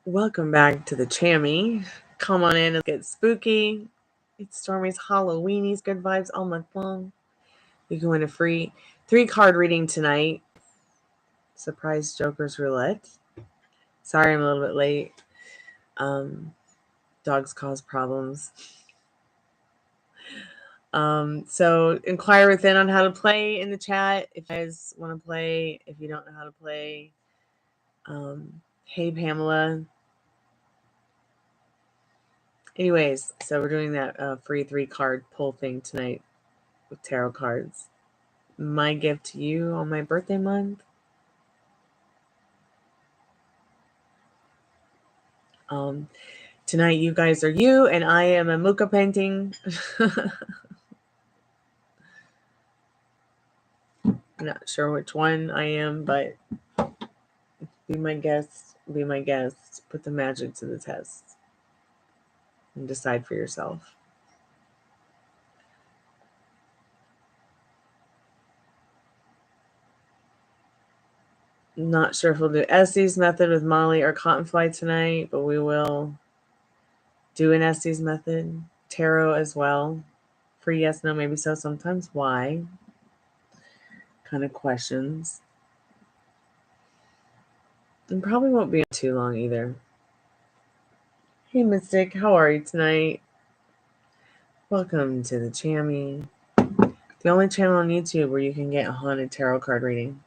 Welcome back to the Chammy. Come on in and get spooky. It's Stormie's Haloweeenies, good vibes all month long. You can win a free 3-card reading tonight. Surprise Jokers Roulette. Sorry I'm a little bit late. Dogs cause problems. So inquire within on how to play in the chat if you guys want to play. If you don't know how to play, hey Pamela. Anyways, so we're doing that free 3-card pull thing tonight with tarot cards. My gift to you on my birthday month. Tonight you guys are you and I am a Muka painting. I'm not sure which one I am, but be my guest, be my guest. Put the magic to the test and decide for yourself. Not sure if we'll do Estes method with Molly or Cottonfly tonight, but we will do an Estes method. Tarot as well. For yes, no, maybe so, sometimes why. Kind of questions. And probably won't be too long either. Hey Mystic, how are you tonight? Welcome to the Chammy. The only channel on YouTube where you can get a haunted tarot card reading.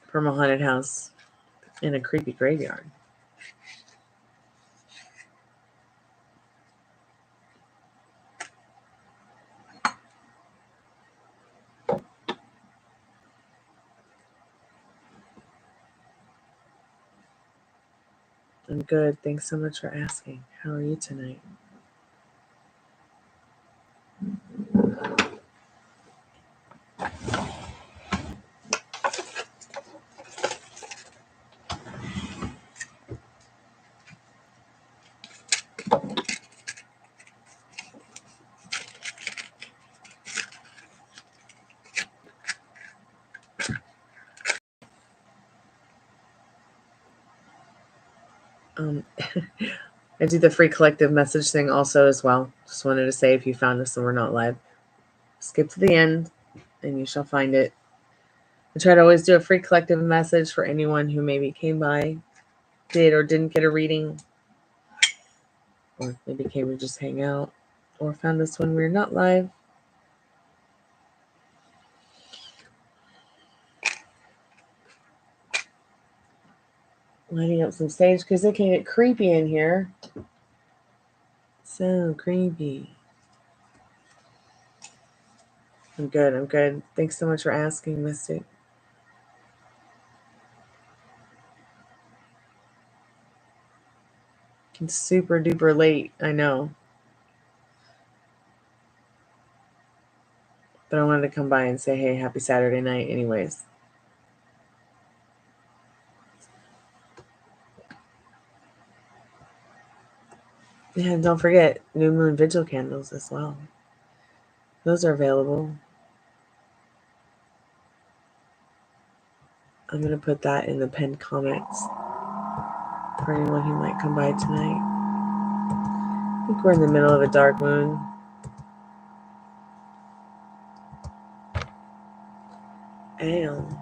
From a haunted house in a creepy graveyard. I'm good. Thanks so much for asking. How are you tonight? I do the free collective message thing also as well. Just wanted to say if you found us and we're not live, skip to the end and you shall find it. I try to always do a free collective message for anyone who maybe came by, did or didn't get a reading, or maybe came to just hang out, or found us when we're not live. Lighting up some sage because it can get creepy in here. So creepy. I'm good. I'm good. Thanks so much for asking, Mystic. It's super duper late. I know. But I wanted to come by and say, hey, happy Saturday night anyways. Yeah, and don't forget New Moon Vigil candles as well. Those are available. I'm going to put that in the pinned comments for anyone who might come by tonight. I think we're in the middle of a dark moon. And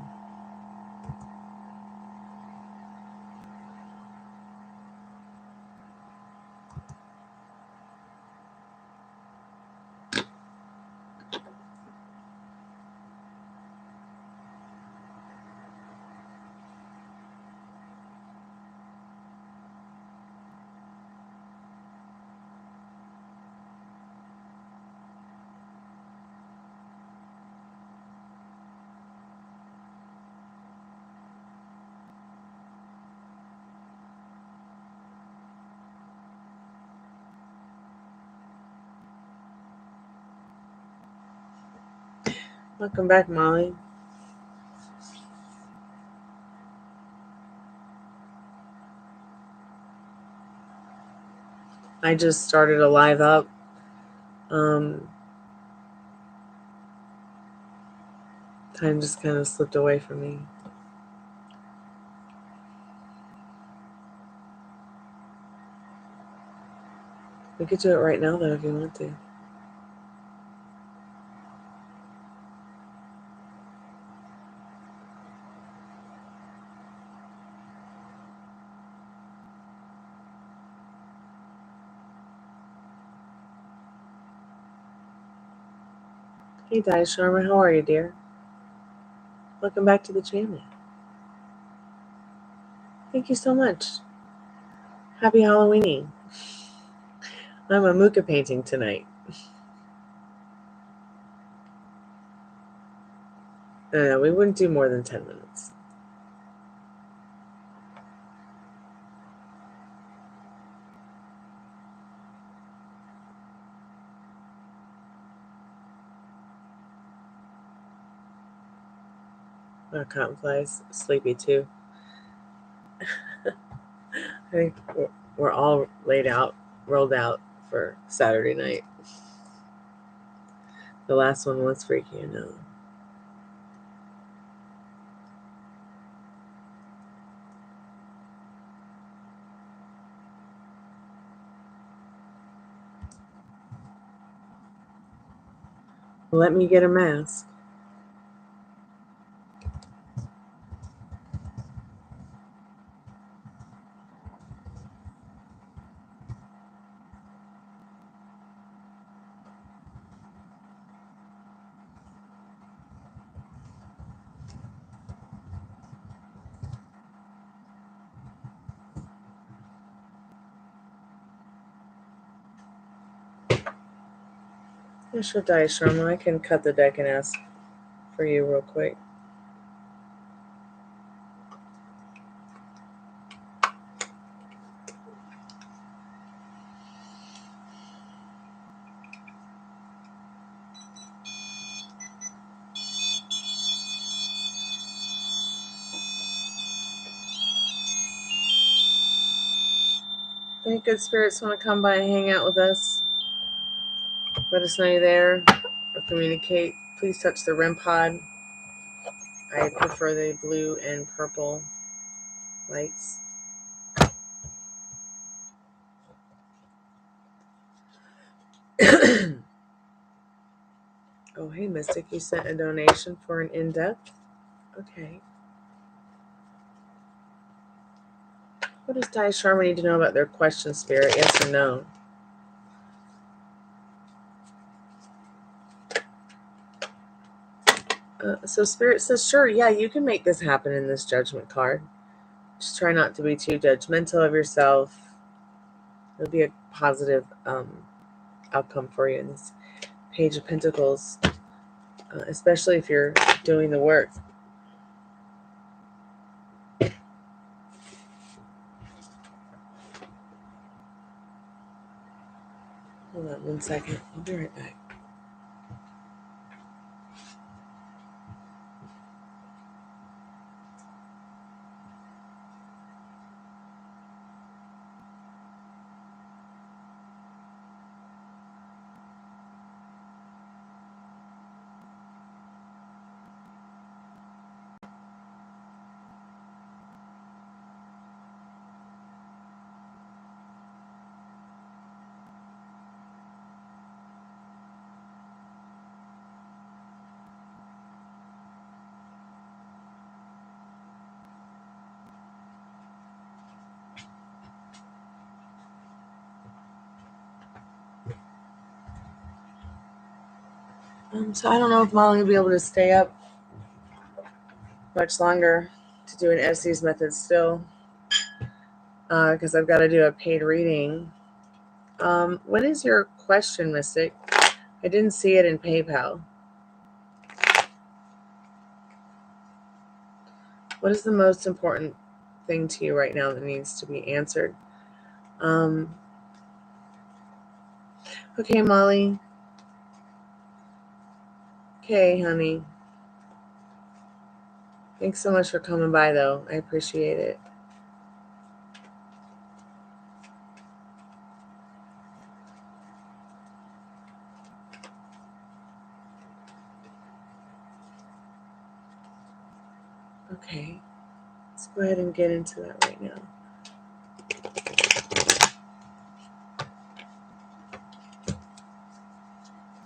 welcome back, Molly. I just started a live up. Time just kind of slipped away from me. We could do it right now, though, if you want to. Hey, Di Sharma, how are you, dear? Welcome back to the channel. Thank you so much. Happy Halloween. I'm a Muka painting tonight. No, we wouldn't do more than 10 minutes. Cotton flies, sleepy too. I think we're all rolled out for Saturday night. The last one was freaky, you know. Let me get a mask. Yeah, sure, Di Sharma. I can cut the deck and ask for you real quick. Any good spirits want to come by and hang out with us? Let us know you're there or communicate. Please touch the REM pod. I prefer the blue and purple lights. Oh, hey, Mystic, you sent a donation for an in-depth? Okay. What does Di Sharma need to know about their question, Spirit? Yes or no? So Spirit says, sure, yeah, you can make this happen in this judgment card. Just try not to be too judgmental of yourself. It'll be a positive outcome for you in this Page of Pentacles, especially if you're doing the work. Hold on 1 second. I'll be right back. So I don't know if Molly will be able to stay up much longer to do an Essie's method still, because I've got to do a paid reading. What is your question, Mystic? I didn't see it in PayPal. What is the most important thing to you right now that needs to be answered? Okay, Molly. Okay, honey. Thanks so much for coming by, though. I appreciate it. Okay, let's go ahead and get into that right now.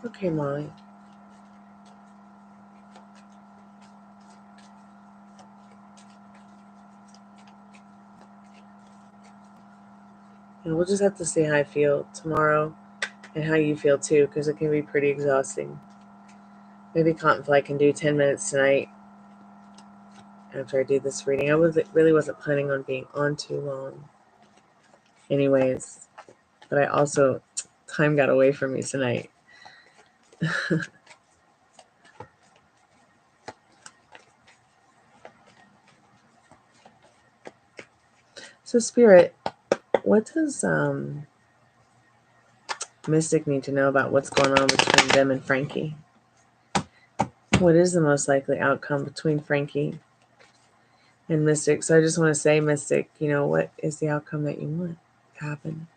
Okay, Molly. And we'll just have to see how I feel tomorrow and how you feel too, because it can be pretty exhausting. Maybe Cottonfly can do 10 minutes tonight after I do this reading. I really wasn't planning on being on too long anyways, but I also, time got away from me tonight. So Spirit, what does Mystic need to know about what's going on between them and Frankie? What is the most likely outcome between Frankie and Mystic? So I just want to say, Mystic, what is the outcome that you want to happen?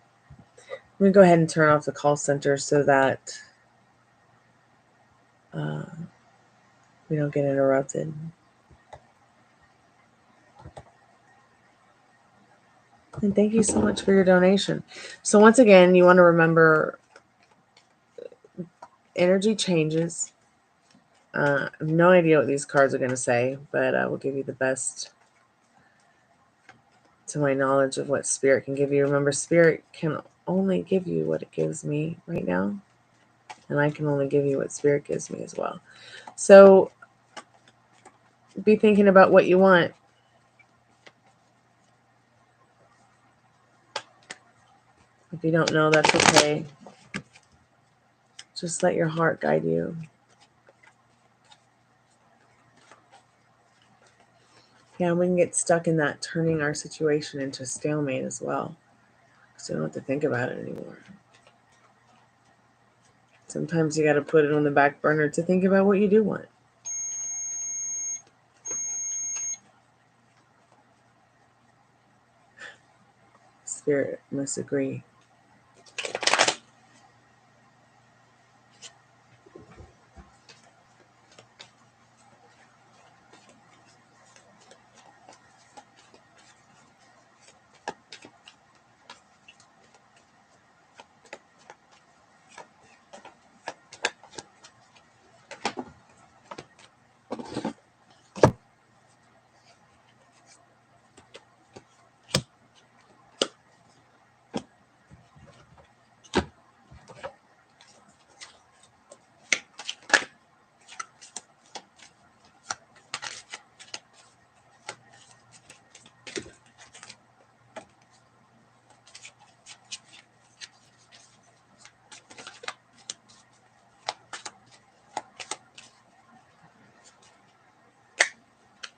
I'm going to go ahead and turn off the call center so that we don't get interrupted. And thank you so much for your donation. So once again, you want to remember energy changes. I have no idea what these cards are going to say, but I will give you the best to my knowledge of what Spirit can give you. Remember, Spirit can only give you what it gives me right now, and I can only give you what Spirit gives me as well. So be thinking about what you want. If you don't know, that's okay. Just let your heart guide you. Yeah, we can get stuck in that, turning our situation into stalemate as well, because you don't have to think about it anymore. Sometimes you got to put it on the back burner to think about what you do want. Spirit must agree.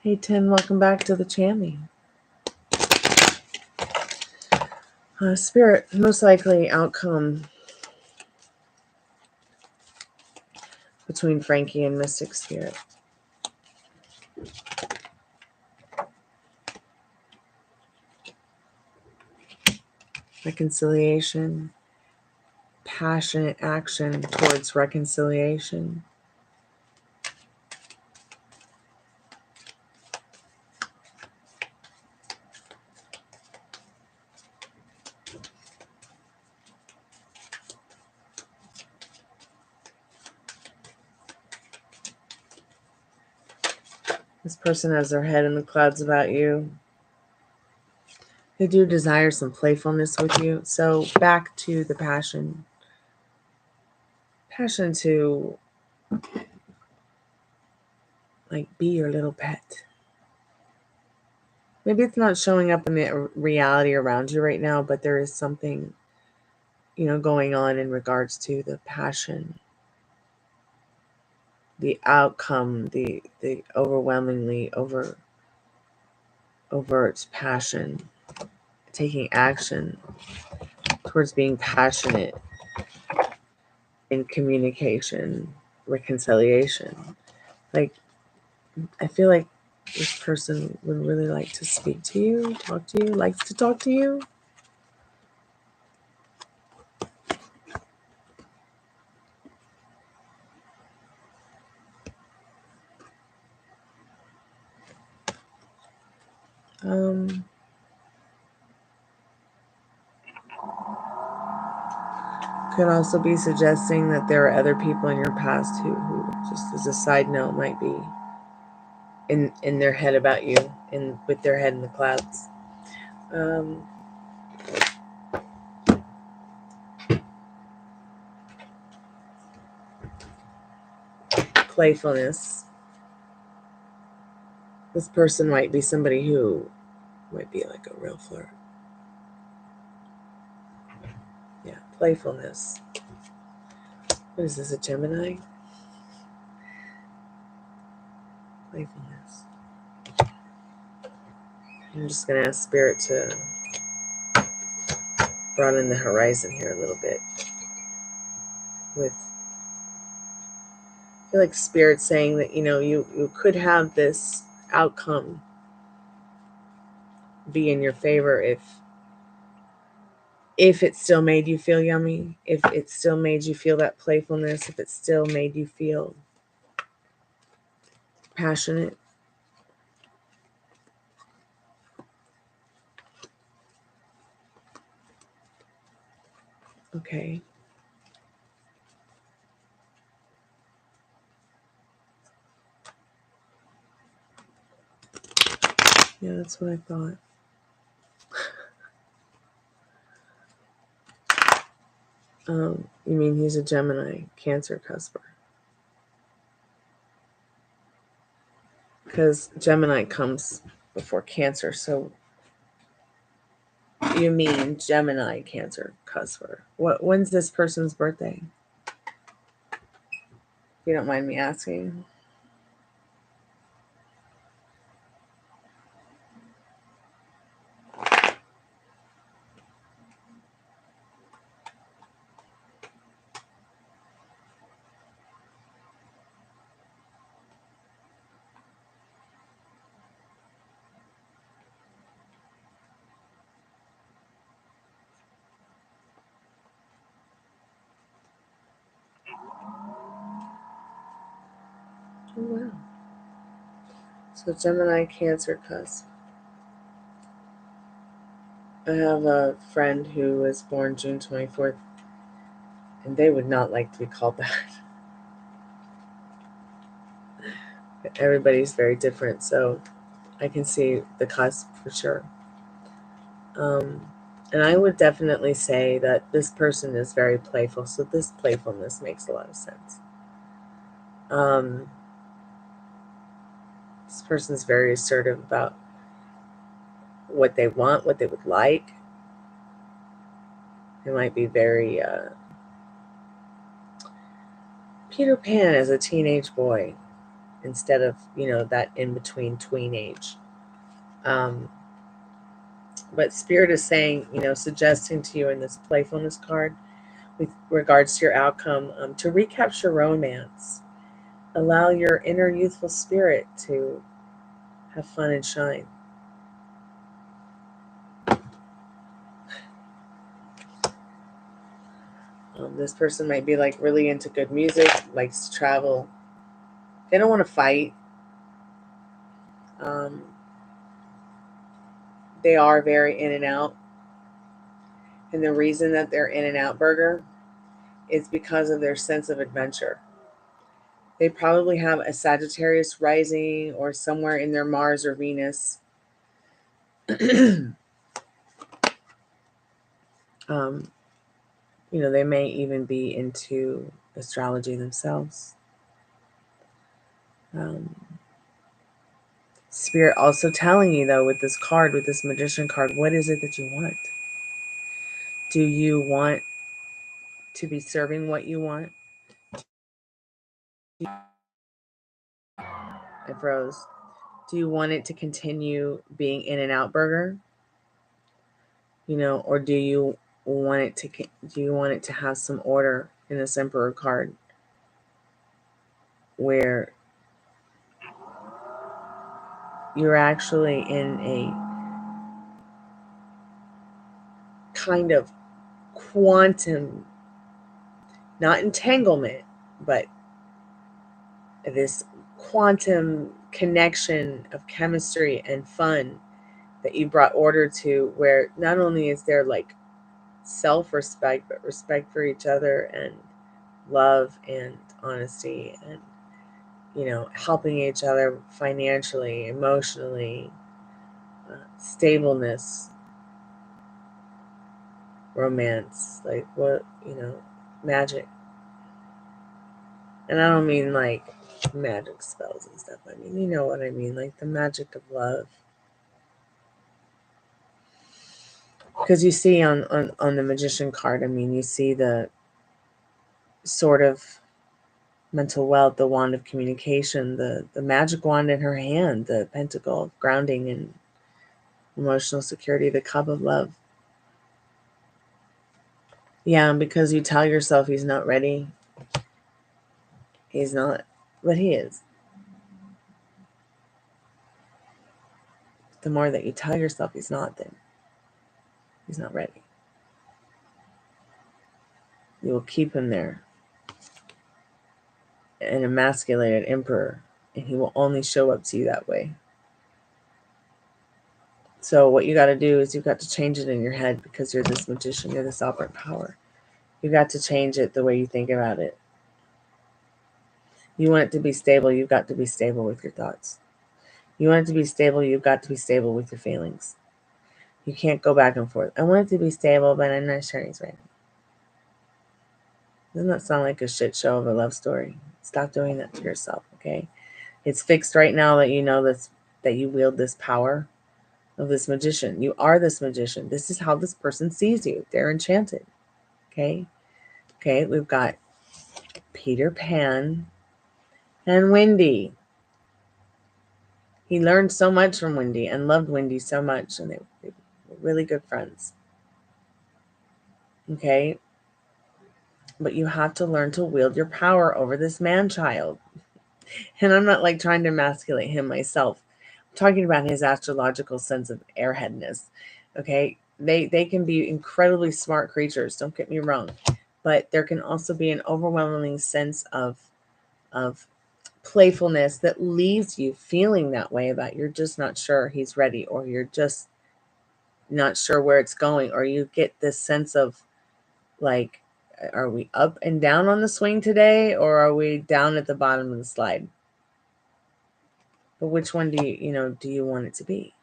Hey, Tin, welcome back to the Chammy. Spirit, most likely outcome between Frankie and Mystic Spirit. Reconciliation, passionate action towards reconciliation. This person has their head in the clouds about you. They do desire some playfulness with you. So back to the passion. Passion to be your little pet. Maybe it's not showing up in the reality around you right now, but there is something, going on in regards to the passion, the outcome, the overwhelmingly overt passion, taking action towards being passionate in communication, reconciliation. I feel like this person would really like to speak to you, talk to you, likes to talk to you. Could also be suggesting that there are other people in your past who just as a side note, might be in their head about you, with their head in the clouds. Playfulness. This person might be somebody who might be like a real flirt. Yeah, playfulness. What is this, a Gemini? Playfulness. I'm just going to ask Spirit to broaden the horizon here a little bit. I feel like Spirit saying that, you could have this outcome be in your favor if it still made you feel yummy, if it still made you feel that playfulness, if it still made you feel passionate. Okay. Yeah, that's what I thought. You mean he's a Gemini, Cancer cusper? Because Gemini comes before Cancer, so you mean Gemini, Cancer cusper. When's this person's birthday? If you don't mind me asking. Oh, wow. So Gemini, Cancer cusp. I have a friend who was born June 24th, and they would not like to be called that. Everybody's very different, so I can see the cusp for sure. And I would definitely say that this person is very playful, so this playfulness makes a lot of sense. This person is very assertive about what they want, what they would like. They might be very Peter Pan as a teenage boy instead of, that in-between tween age. But Spirit is saying, suggesting to you in this playfulness card with regards to your outcome, to recapture romance. Allow your inner youthful spirit to have fun and shine. This person might be like really into good music, likes to travel. They don't want to fight. They are very in and out. And the reason that they're in and out burger is because of their sense of adventure. They probably have a Sagittarius rising or somewhere in their Mars or Venus. They may even be into astrology themselves. Spirit also telling you, though, with this card, with this Magician card, what is it that you want? Do you want to be serving what you want? I froze. Do you want it to continue being in and out burger? Or do you want it to have some order in this Emperor card where you're actually in a kind of quantum, not entanglement, but this quantum connection of chemistry and fun that you brought order to, where not only is there like self-respect, but respect for each other and love and honesty and, you know, helping each other financially, emotionally, stableness, romance, like what, you know, magic. And I don't mean like magic spells and stuff. I mean, you know what I mean, like the magic of love. Because you see on the Magician card, I mean, you see the Sword of Mental Wealth, the Wand of Communication, the magic wand in her hand, the Pentacle of Grounding and emotional security, the Cup of Love. Yeah, because you tell yourself he's not ready. He's not, but he is. The more that you tell yourself he's not, then he's not ready. You will keep him there, an emasculated emperor, and he will only show up to you that way. So what you got to do is you've got to change it in your head, because you're this magician, you're this operant power. You got to change it the way you think about it. You want it to be stable, you've got to be stable with your thoughts. You want it to be stable, you've got to be stable with your feelings. You can't go back and forth. I want it to be stable, but I'm not sure he's ready. Doesn't that sound like a shit show of a love story? Stop doing that to yourself, okay? It's fixed right now that you know this, that you wield this power of this magician. You are this magician. This is how this person sees you. They're enchanted, okay? Okay, we've got Peter Pan and Wendy. He learned so much from Wendy and loved Wendy so much, and they were really good friends. Okay? But you have to learn to wield your power over this man-child. And I'm not like trying to emasculate him myself. I'm talking about his astrological sense of airheadness. Okay? They can be incredibly smart creatures, don't get me wrong. But there can also be an overwhelming sense of playfulness that leaves you feeling that way about you're just not sure he's ready, or you're just not sure where it's going, or you get this sense of like, are we up and down on the swing today, or are we down at the bottom of the slide? But which one do you want it to be?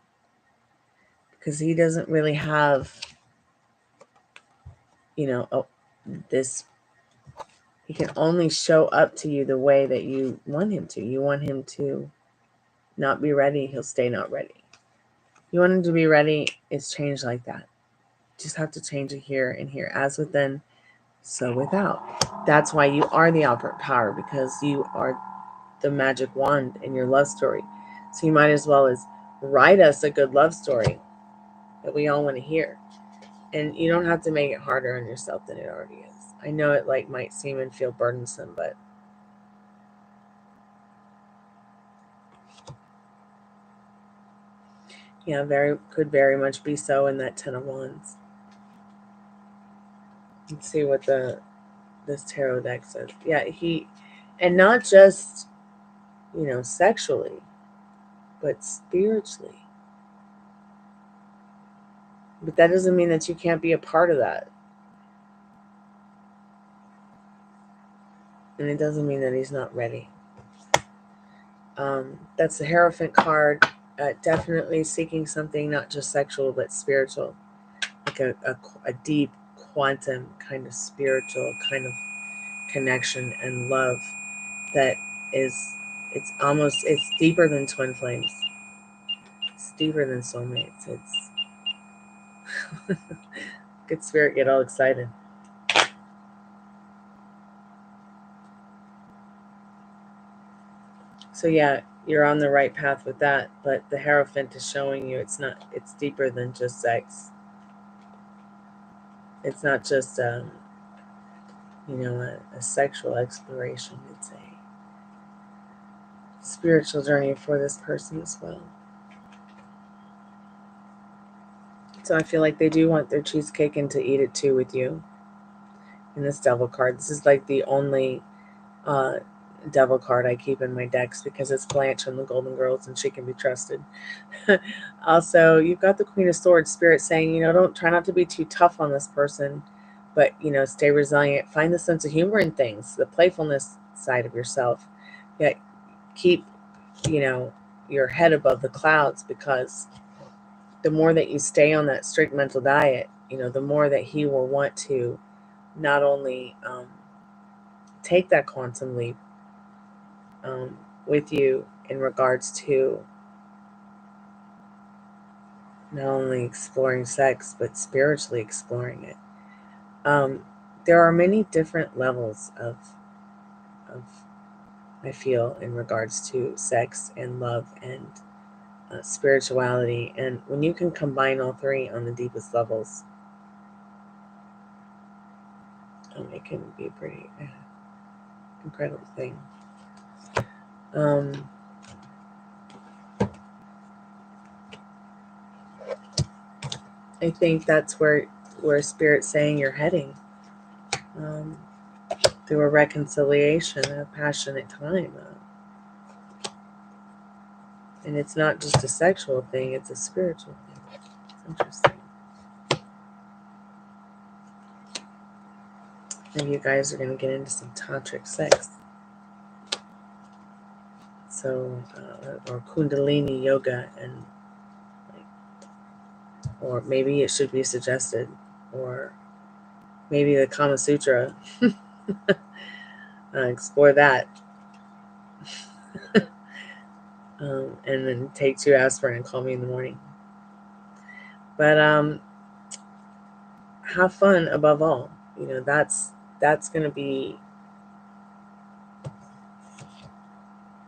Because he doesn't really have, this. He can only show up to you the way that you want him to. You want him to not be ready, he'll stay not ready. You want him to be ready, it's changed like that. Just have to change it here and here. As within, so without. That's why you are the operant power, because you are the magic wand in your love story. So you might as well as write us a good love story that we all want to hear. And you don't have to make it harder on yourself than it already is. I know it like might seem and feel burdensome, but yeah, could very much be so in that 10 of Wands. Let's see what this tarot deck says. Yeah, and not just, sexually, but spiritually. But that doesn't mean that you can't be a part of that. And it doesn't mean that he's not ready. That's the Hierophant card. Definitely seeking something not just sexual, but spiritual. Like a deep quantum kind of spiritual kind of connection and love that is, it's deeper than twin flames. It's deeper than soulmates. It's good spirit, get all excited. So yeah, you're on the right path with that, but the Hierophant is showing you it's deeper than just sex. It's not just a sexual exploration. It's a spiritual journey for this person as well. So I feel like they do want their cheesecake and to eat it too with you. In this Devil card, this is like the only devil card I keep in my decks because it's Blanche from the Golden Girls and she can be trusted. Also, you've got the Queen of Swords, Spirit saying, don't try not to be too tough on this person, but, stay resilient. Find the sense of humor in things, the playfulness side of yourself. Yet keep, your head above the clouds, because the more that you stay on that strict mental diet, the more that he will want to not only take that quantum leap with you in regards to not only exploring sex, but spiritually exploring it. There are many different levels of I feel, in regards to sex and love and spirituality. And when you can combine all three on the deepest levels, it can be a pretty incredible thing. I think that's where Spirit's saying you're heading, through a reconciliation, a passionate time. And it's not just a sexual thing, it's a spiritual thing. It's interesting. Maybe you guys are going to get into some tantric sex. So, or Kundalini yoga, and or maybe it should be suggested, or maybe the Kama Sutra. Explore that. And then take 2 aspirin and call me in the morning. But have fun above all. That's going to be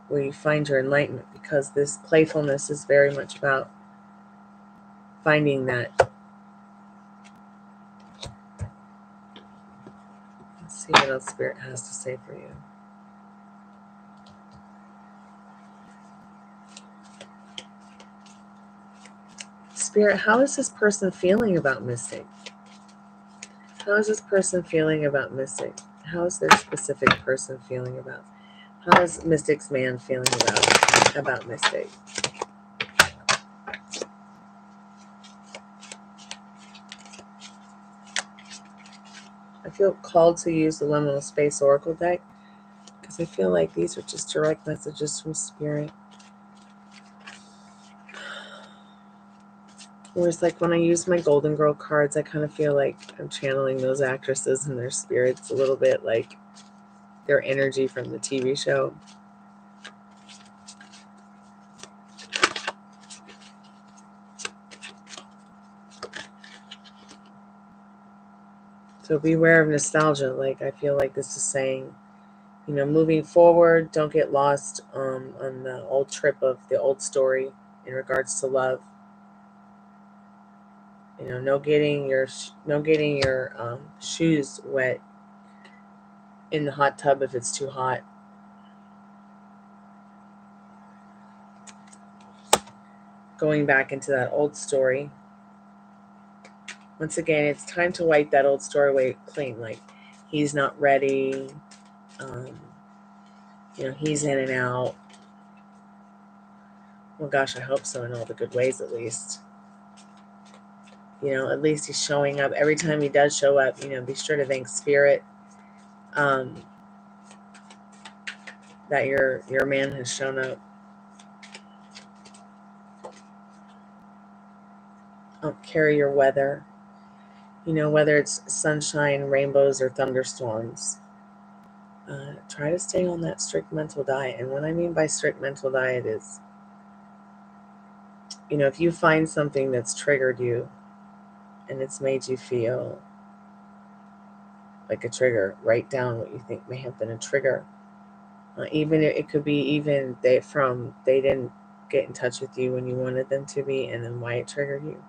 where you find your enlightenment, because this playfulness is very much about finding that. Let's see what else Spirit has to say for you. Spirit, how is this person feeling about Mystic? How is this person feeling about Mystic? How is this specific person feeling about? How is Mystic's man feeling about Mystic? I feel called to use the Liminal Space Oracle deck, because I feel like these are just direct messages from Spirit. Whereas, like, when I use my Golden Girl cards, I kind of feel like I'm channeling those actresses and their spirits a little bit, like their energy from the TV show. So beware of nostalgia. Like, I feel like this is saying, moving forward, don't get lost on the old trip of the old story in regards to love. No getting your shoes wet in the hot tub if it's too hot. Going back into that old story. Once again, it's time to wipe that old story away clean. Like, he's not ready. He's in and out. Well, gosh, I hope so, in all the good ways, at least. At least he's showing up. Every time he does show up, be sure to thank Spirit that your man has shown up. Carry your weather. Whether it's sunshine, rainbows, or thunderstorms. Try to stay on that strict mental diet. And what I mean by strict mental diet is, if you find something that's triggered you and it's made you feel like a trigger, write down what you think may have been a trigger. Even it could be even they didn't get in touch with you when you wanted them to be, and then why it triggered you.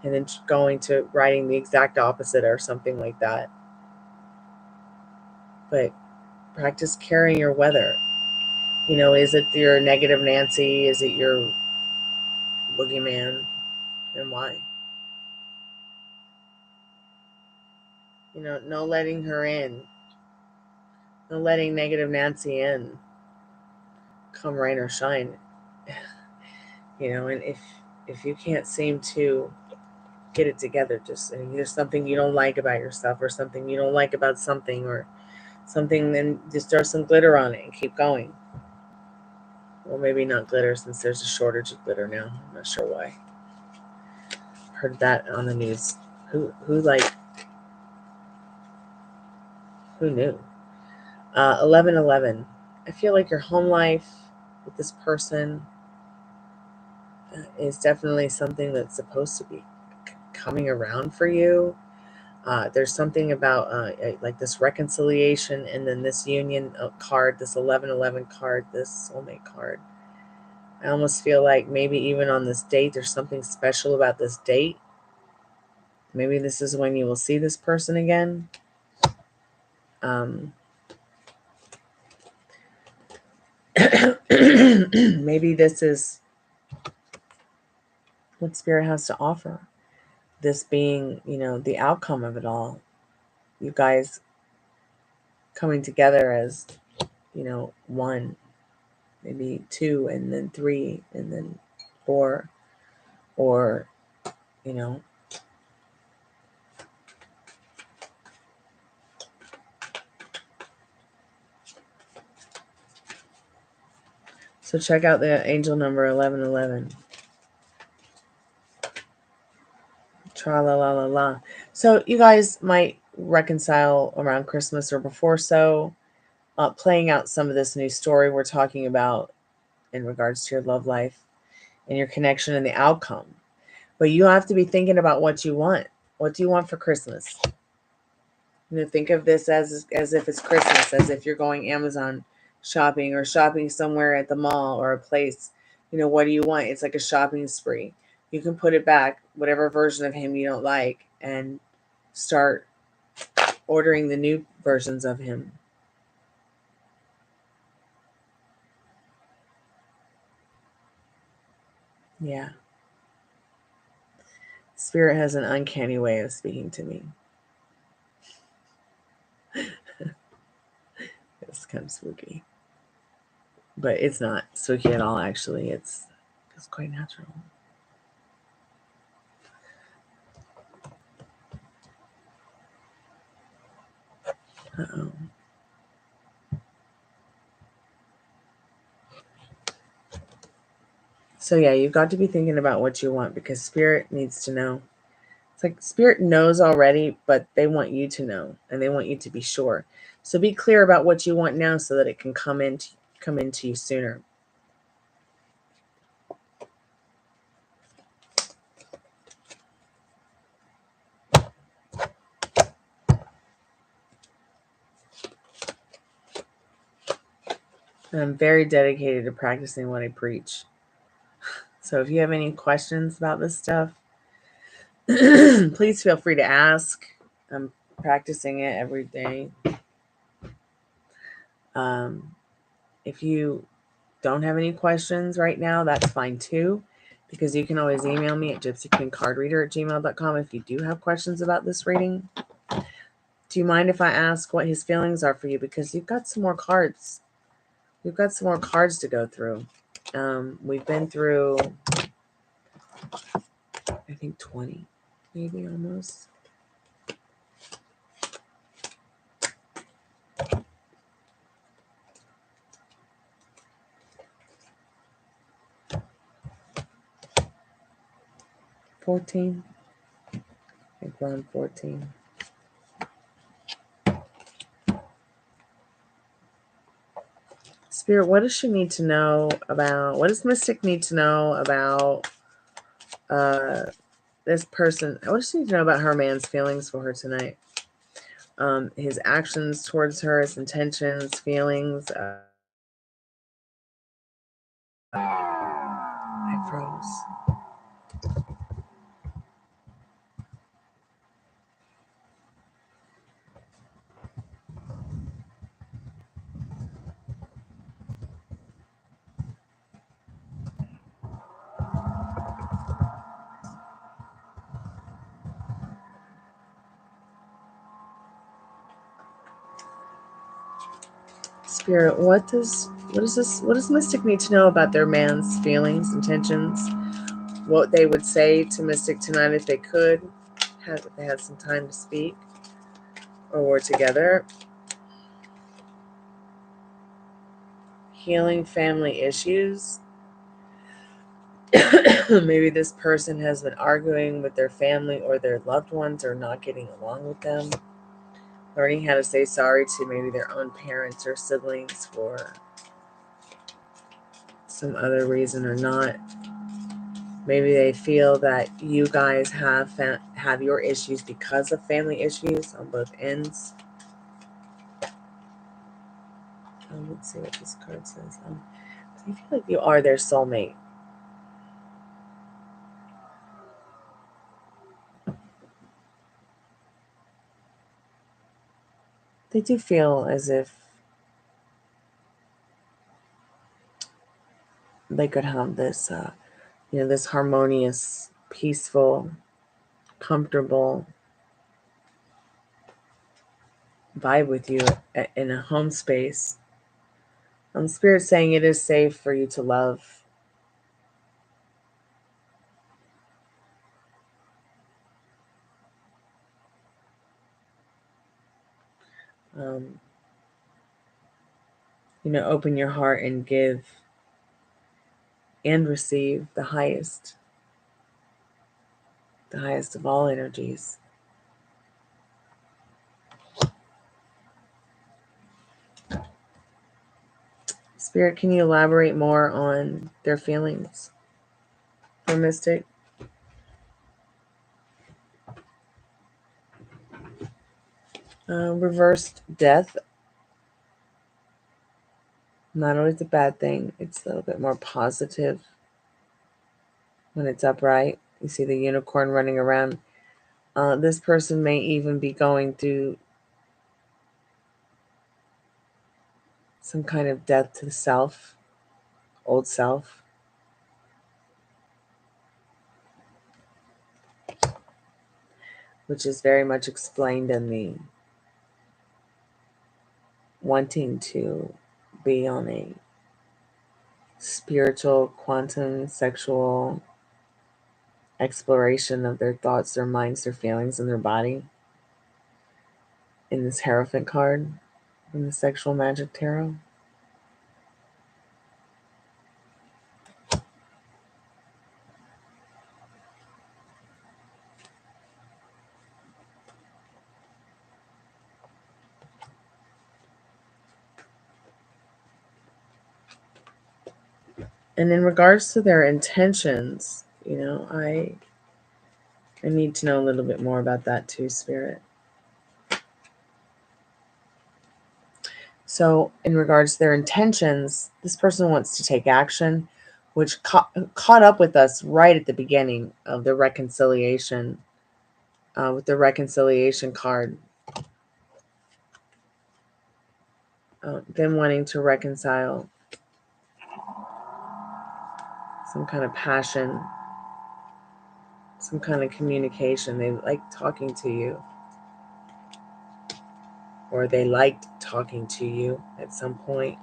And then going to writing the exact opposite or something like that. But practice carrying your weather. Is it your negative Nancy? Is it your boogeyman? And why? No letting her in. No letting negative Nancy in, come rain or shine. And if you can't seem to get it together, just there's something you don't like about yourself, or something you don't like about something, or something, then just throw some glitter on it and keep going. Well, maybe not glitter, since there's a shortage of glitter now. I'm not sure why. Heard that on the news. Who knew? 11/11. I feel like your home life with this person is definitely something that's supposed to be coming around for you. There's something about like this reconciliation, and then this union card, this 11/11 card, this soulmate card. I almost feel like maybe even on this date, there's something special about this date. Maybe this is when you will see this person again. Maybe this is what Spirit has to offer. This being, the outcome of it all. You guys coming together as, one, maybe two, and then three, and then four, or, So check out the angel number 11/11. Tra la la la la. So you guys might reconcile around Christmas or before, so playing out some of this new story we're talking about in regards to your love life and your connection and the outcome. But you have to be thinking about what you want. What do you want for Christmas? Think of this as if it's Christmas, as if you're going Amazon shopping or shopping somewhere at the mall or a place. What do you want? It's like a shopping spree. You can put it back, whatever version of him you don't like, and start ordering the new versions of him. Yeah. Spirit has an uncanny way of speaking to me. It's kind of spooky. But it's not spooky at all, actually. It's quite natural. Uh-oh. So yeah, you've got to be thinking about what you want, because Spirit needs to know. It's like Spirit knows already, but they want you to know, and they want you to be sure. So be clear about what you want now, so that it can come into you sooner. And I'm very dedicated to practicing what I preach. So if you have any questions about this stuff, please feel free to ask. I'm practicing it every day. If you don't have any questions right now, that's fine too, because you can always email me at gypsyqueencardreader@gmail.com if you do have questions about this reading. Do you mind if I ask what his feelings are for you? Because you've got some more cards. We've got some more cards to go through. We've been through, I think, 20, maybe almost. $14. I think we're on 14. Spirit, what does she need to know about? What does Mystic need to know about this person? What does she need to know about her man's feelings for her tonight? His actions towards her, his intentions, feelings. I froze. Spirit, what does Mystic need to know about their man's feelings, intentions? What they would say to Mystic tonight if they could, if they had some time to speak or were together. Healing family issues. Maybe this person has been arguing with their family or their loved ones or not getting along with them. Learning how to say sorry to maybe their own parents or siblings for some other reason or not. Maybe they feel that you guys have your issues because of family issues on both ends. Let's see what this card says. I feel like you are their soulmate. They do feel as if they could have this, this harmonious, peaceful, comfortable vibe with you in a home space. Spirit saying it is safe for you to love. Open your heart and give and receive the highest of all energies. Spirit, can you elaborate more on their feelings for Mystic? Reversed death. Not always a bad thing. It's a little bit more positive when it's upright. You see the unicorn running around. This person may even be going through some kind of death to the self, old self. Which is very much explained in the wanting to be on a spiritual, quantum, sexual exploration of their thoughts, their minds, their feelings, and their body. In this Hierophant card, in the Sexual Magic Tarot. And in regards to their intentions, I need to know a little bit more about that too, Spirit. So in regards to their intentions, this person wants to take action, which caught up with us right at the beginning of the reconciliation, with the reconciliation card. Them wanting to reconcile some kind of passion, some kind of communication. They like talking to you, or they liked talking to you at some point.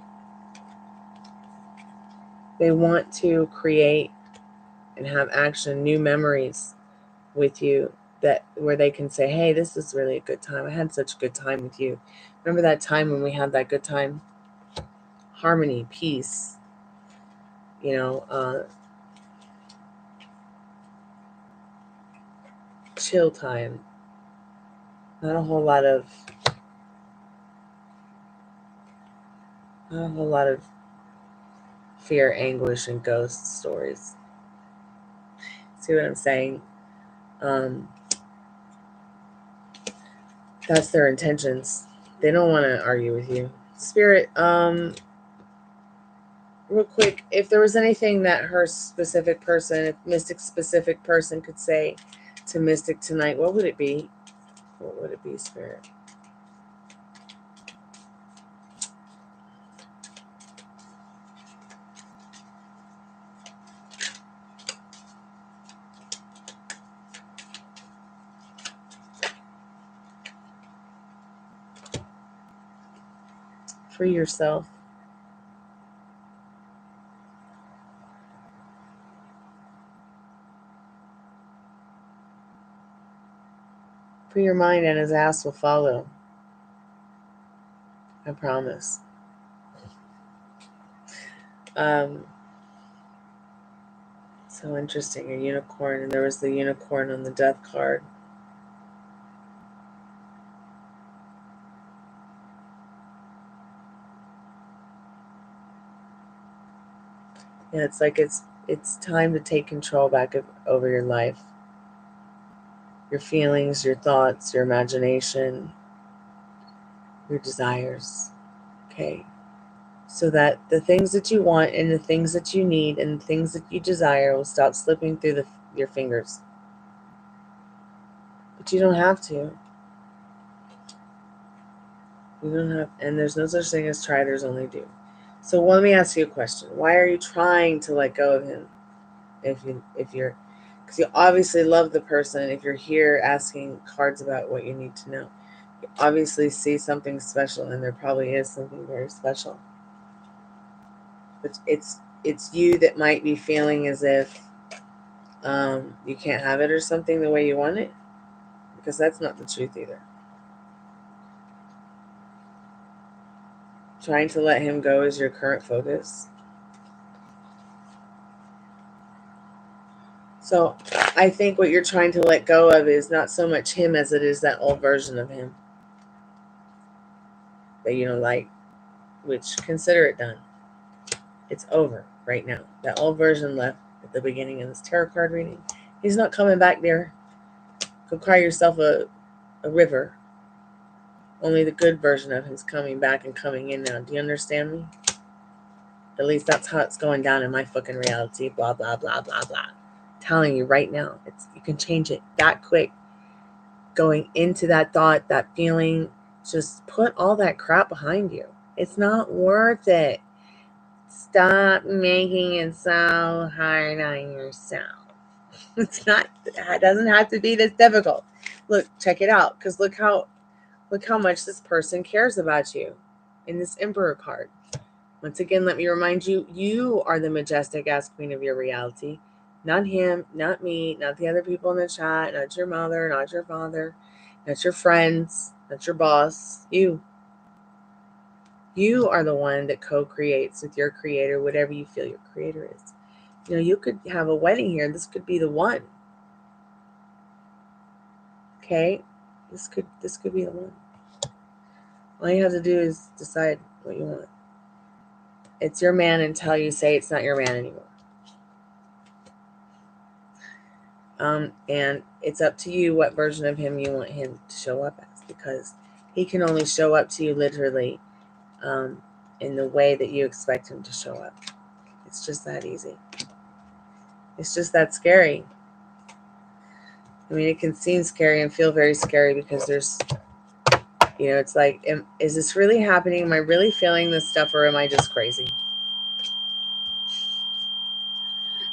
They want to create and have action, new memories with you, where they can say, hey, this is really a good time. I had such a good time with you. Remember that time when we had that good time? Harmony, peace, chill time. Not a whole lot of fear, anguish, and ghost stories. See what I'm saying? That's their intentions. They don't want to argue with you. Spirit, real quick, if there was anything that her specific person, if Mystic's specific person could say to Mystic tonight, what would it be? What would it be, Spirit? Free yourself. Free your mind and his ass will follow. I promise. So interesting, a unicorn, and there was the unicorn on the death card. Yeah, it's like it's time to take control back over your life. Your feelings, your thoughts, your imagination, your desires. Okay. So that the things that you want and the things that you need and the things that you desire will stop slipping through your fingers. But you don't have to. You don't have, and there's no such thing as try, there's only do. So let me ask you a question. Why are you trying to let go of him? If you're, because you obviously love the person. If you're here asking cards about what you need to know, you obviously see something special, and there probably is something very special. But it's you that might be feeling as if you can't have it or something the way you want it, because that's not the truth either. Trying to let him go is your current focus. So I think what you're trying to let go of is not so much him as it is that old version of him that you don't like, which consider it done. It's over right now. That old version left at the beginning of this tarot card reading. He's not coming back there. Go cry yourself a river. Only the good version of him's coming back and coming in now. Do you understand me? At least that's how it's going down in my fucking reality. Blah, blah, blah, blah, blah. I'm telling you right now, you can change it that quick. Going into that thought, that feeling, just put all that crap behind you. It's not worth it. Stop making it so hard on yourself. It doesn't have to be this difficult. Look, check it out, because look how much this person cares about you in this Emperor card. Once again, let me remind you, you are the majestic ass queen of your reality. Not him, not me, not the other people in the chat, not your mother, not your father, not your friends, not your boss. You are the one that co-creates with your creator, whatever you feel your creator is. You know, you could have a wedding here. This could be the one. Okay? This could be the one. All you have to do is decide what you want. It's your man until you say it's not your man anymore. And it's up to you what version of him you want him to show up as, because he can only show up to you literally in the way that you expect him to show up. It's just that easy. It's just that scary. I mean, it can seem scary and feel very scary because there's, it's like, is this really happening? Am I really feeling this stuff, or am I just crazy?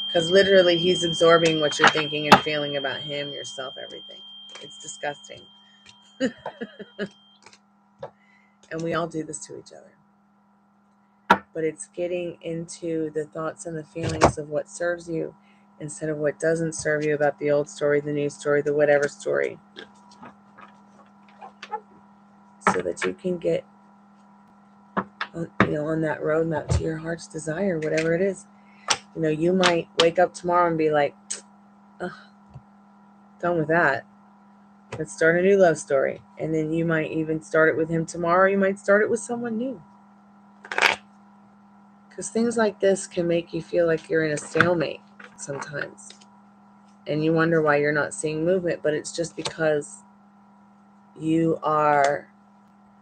Because literally he's absorbing what you're thinking and feeling about him, yourself, everything. It's disgusting. And we all do this to each other. But it's getting into the thoughts and the feelings of what serves you instead of what doesn't serve you, about the old story, the new story, the whatever story. So that you can get on that roadmap to your heart's desire, whatever it is. You might wake up tomorrow and be like, done with that. Let's start a new love story. And then you might even start it with him tomorrow. You might start it with someone new. Because things like this can make you feel like you're in a stalemate sometimes. And you wonder why you're not seeing movement. But it's just because you are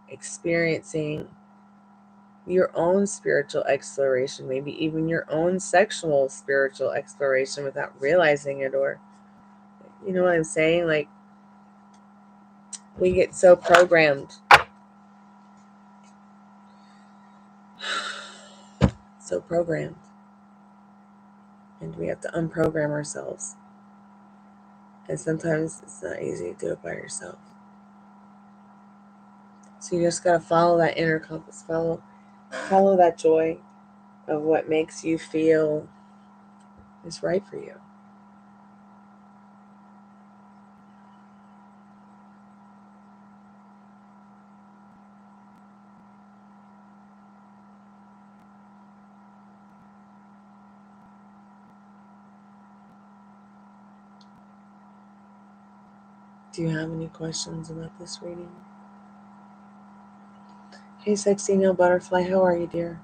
experiencing your own spiritual exploration, maybe even your own sexual spiritual exploration without realizing it. Or, you know what I'm saying? Like, we get so programmed. So programmed. And we have to unprogram ourselves. And sometimes it's not easy to do it by yourself. So you just got to follow that inner compass. Follow Follow that joy of what makes you feel is right for you. Do you have any questions about this reading? Hey, sexy nail butterfly, how are you, dear?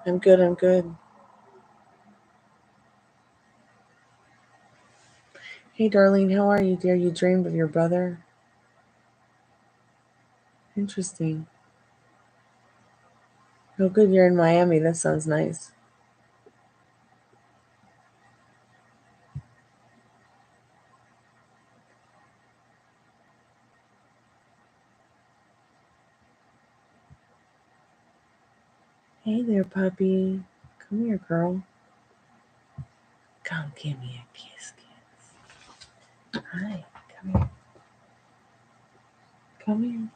I'm good, I'm good. Hey, Darlene, how are you, dear? You dreamed of your brother? Interesting. Oh, good, you're in Miami. That sounds nice. Hey there, puppy. Come here, girl. Come give me a kiss, kiss. Hi, come here. Come here.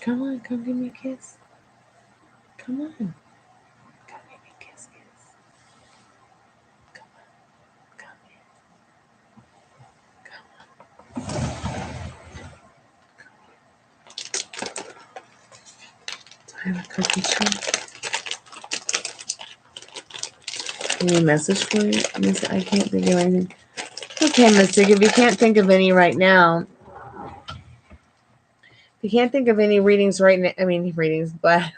Come on, come give me a kiss. Come on. Come give me a kiss, kiss. Come on. Come here. Come on. Do I have a cookie tray? Any message for you? I can't think of anything. Okay, Mystic, if you can't think of any right now, if you can't think of any readings right now, readings, but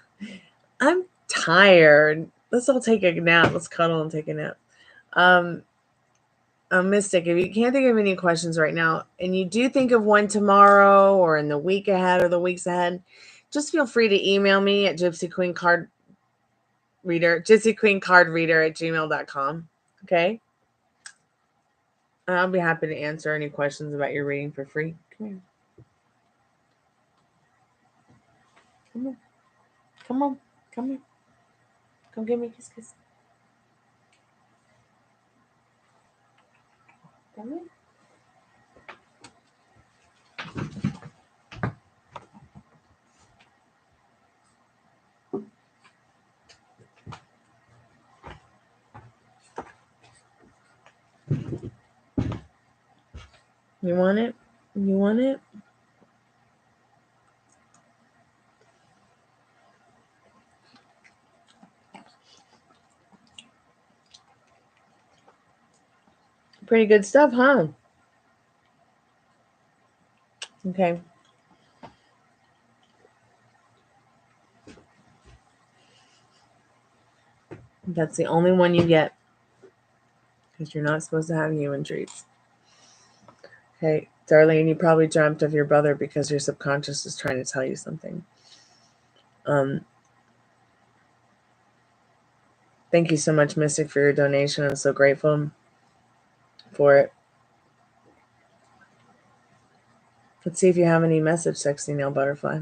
I'm tired. Let's all take a nap. Let's cuddle and take a nap. Mystic, if you can't think of any questions right now, and you do think of one tomorrow or in the week ahead or the weeks ahead, just feel free to email me at gypsyqueencardreader@gmail.com. Okay? And I'll be happy to answer any questions about your reading for free. Come here. Come on. Come on. Come here. Come give me a kiss, kiss. Come here. You want it? You want it? Pretty good stuff, huh? Okay. That's the only one you get, because you're not supposed to have human treats. Okay, Darlene, you probably dreamt of your brother because your subconscious is trying to tell you something. Thank you so much, Mystic, for your donation. I'm so grateful for it. Let's see if you have any message, sexy nail butterfly.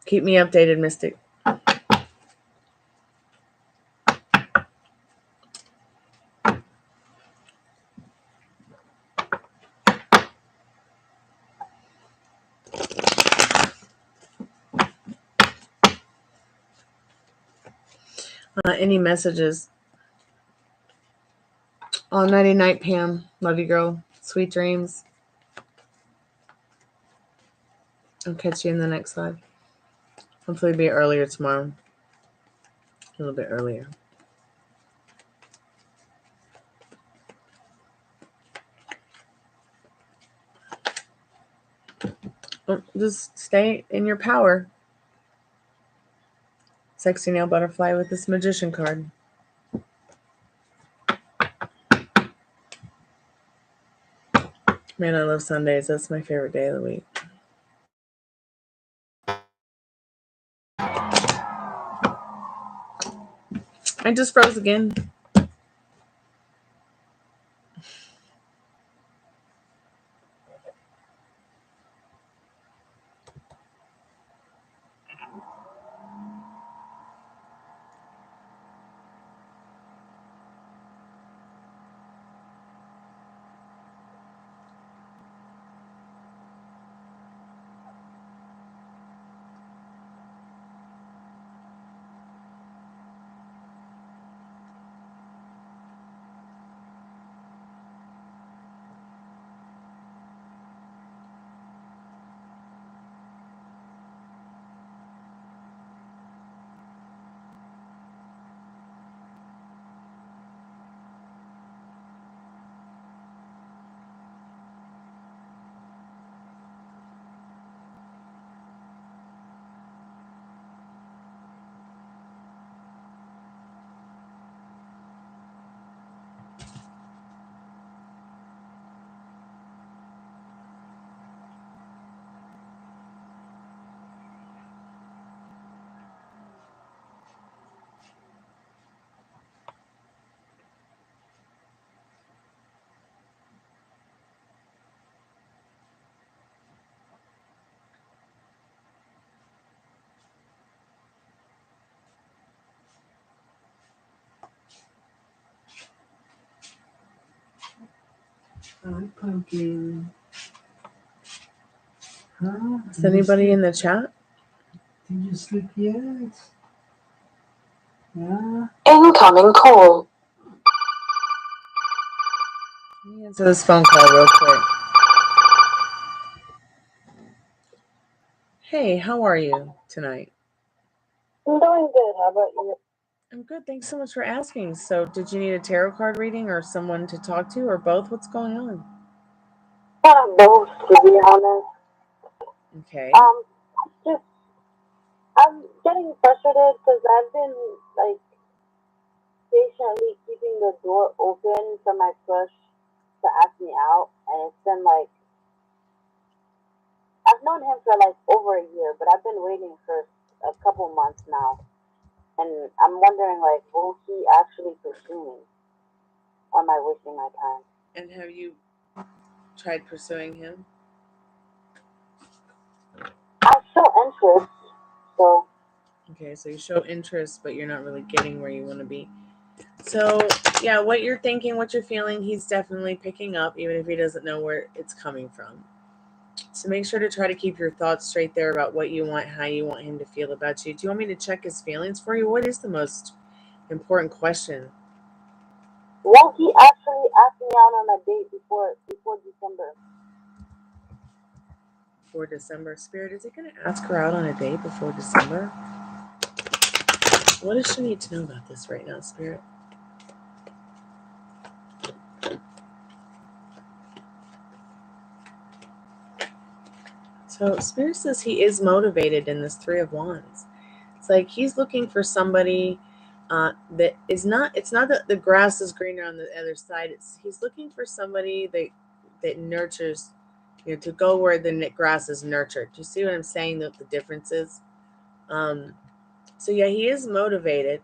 Keep me updated, Mystic. Any messages? Oh, nighty night, Pam. Love you, girl. Sweet dreams. I'll catch you in the next live. Hopefully it'll be earlier tomorrow. A little bit earlier. Just stay in your power. Sexy nail butterfly with this magician card. Man, I love Sundays. That's my favorite day of the week. I just froze again. Hi, Pumpkin. Huh? Is anybody in the chat? Did you sleep yet? Yeah? Incoming call. Let me answer this phone call real quick. Hey, how are you tonight? I'm doing good. How about you? I'm good. Thanks so much for asking. So, did you need a tarot card reading or someone to talk to or both? What's going on? Both, to be honest. Okay. Just I'm getting frustrated because I've been like patiently keeping the door open for my crush to ask me out, and it's been like I've known him for like over a year, but I've been waiting for a couple months now, and I'm wondering like, will he actually pursue me, or am I wasting my time? And have you tried pursuing him? I show interest, so. Okay, so you show interest, but you're not really getting where you want to be. So, yeah, what you're thinking, what you're feeling, he's definitely picking up, even if he doesn't know where it's coming from. So make sure to try to keep your thoughts straight there about what you want, how you want him to feel about you. Do you want me to check his feelings for you? What is the most important question? Will he actually ask me out on a date before December? Before December. Spirit, is he going to ask her out on a date before December? What does she need to know about this right now, Spirit? So Spirit says he is motivated in this Three of Wands. It's like he's looking for somebody that is not, it's not that the grass is greener on the other side. He's looking for somebody that nurtures, to go where the grass is nurtured. Do you see what I'm saying? The difference is? So yeah, he is motivated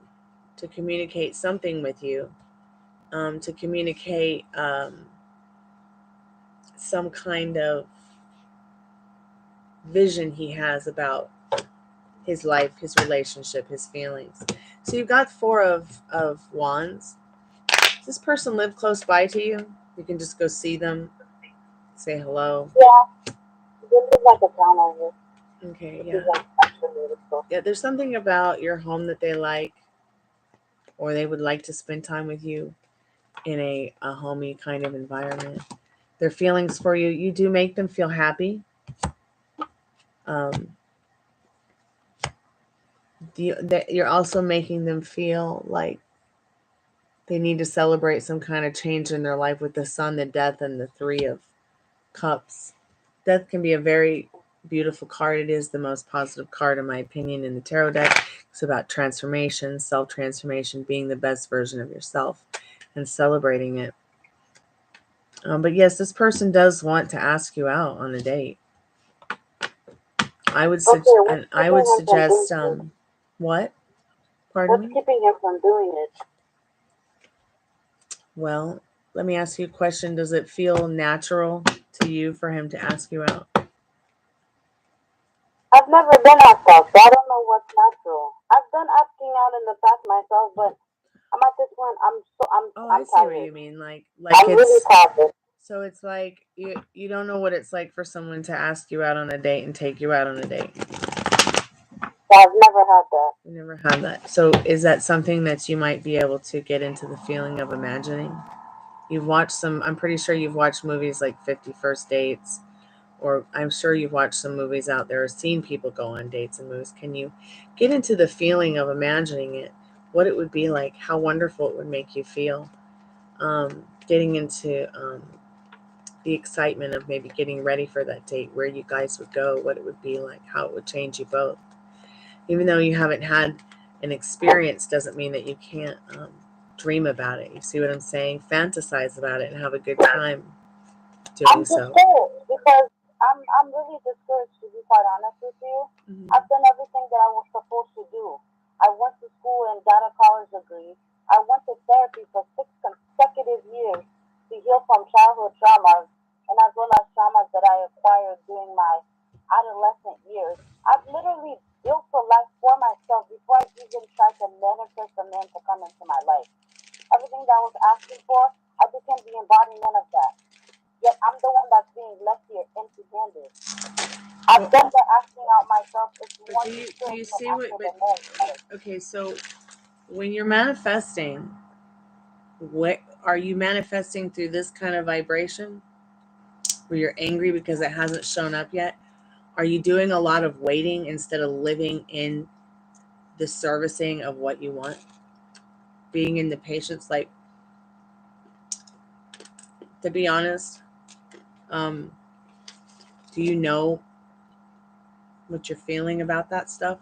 to communicate something with you, to communicate some kind of vision he has about his life, his relationship, his feelings. So you've got Four of Wands. Does this person live close by to you? You can just go see them, say hello. Yeah, this is like a town over. Okay, yeah. Yeah, there's something about your home that they like, or they would like to spend time with you in a homey kind of environment. Their feelings for you, you do make them feel happy. You're also making them feel like they need to celebrate some kind of change in their life with the Sun, the Death, and the Three of Cups. Death can be a very beautiful card. It is the most positive card, in my opinion, in the tarot deck. It's about transformation, self-transformation, being the best version of yourself, and celebrating it. But yes, this person does want to ask you out on a date. I would suggest what? Pardon me? What's keeping him from doing it? Well, let me ask you a question. Does it feel natural to you for him to ask you out? I've never been asked out, so I don't know what's natural. I've done asking out in the past myself, but I'm at this point. I'm I see tired. what you mean. Like I'm really tired. So it's like you don't know what it's like for someone to ask you out on a date and take you out on a date. I've never had that. You never had that. So is that something that you might be able to get into the feeling of imagining? You've watched some, I'm pretty sure you've watched movies like 50 First Dates, or I'm sure you've watched some movies out there or seen people go on dates and movies. Can you get into the feeling of imagining it, what it would be like, how wonderful it would make you feel? Getting into the excitement of maybe getting ready for that date, where you guys would go, what it would be like, how it would change you both. Even though you haven't had an experience doesn't mean that you can't dream about it. You see what I'm saying? Fantasize about it and have a good time doing so. I'm discouraged because I'm really discouraged, to be quite honest with you. Mm-hmm. I've done everything that I was supposed to do. I went to school and got a college degree. I went to therapy for 6 consecutive years to heal from childhood traumas, and as well as traumas that I acquired during my adolescent years. I've literally built a life for myself before I even tried to manifest a man to come into my life. Everything that I was asking for, I became the embodiment of that. yet I'm the one that's being left here empty-handed. I've done the asking out myself. It's more do you see what? Okay, so when you're manifesting, what are you manifesting through this kind of vibration where you're angry because it hasn't shown up yet? Are you doing a lot of waiting instead of living in the servicing of what you want? Being in the patience, like, to be honest, do you know what you're feeling about that stuff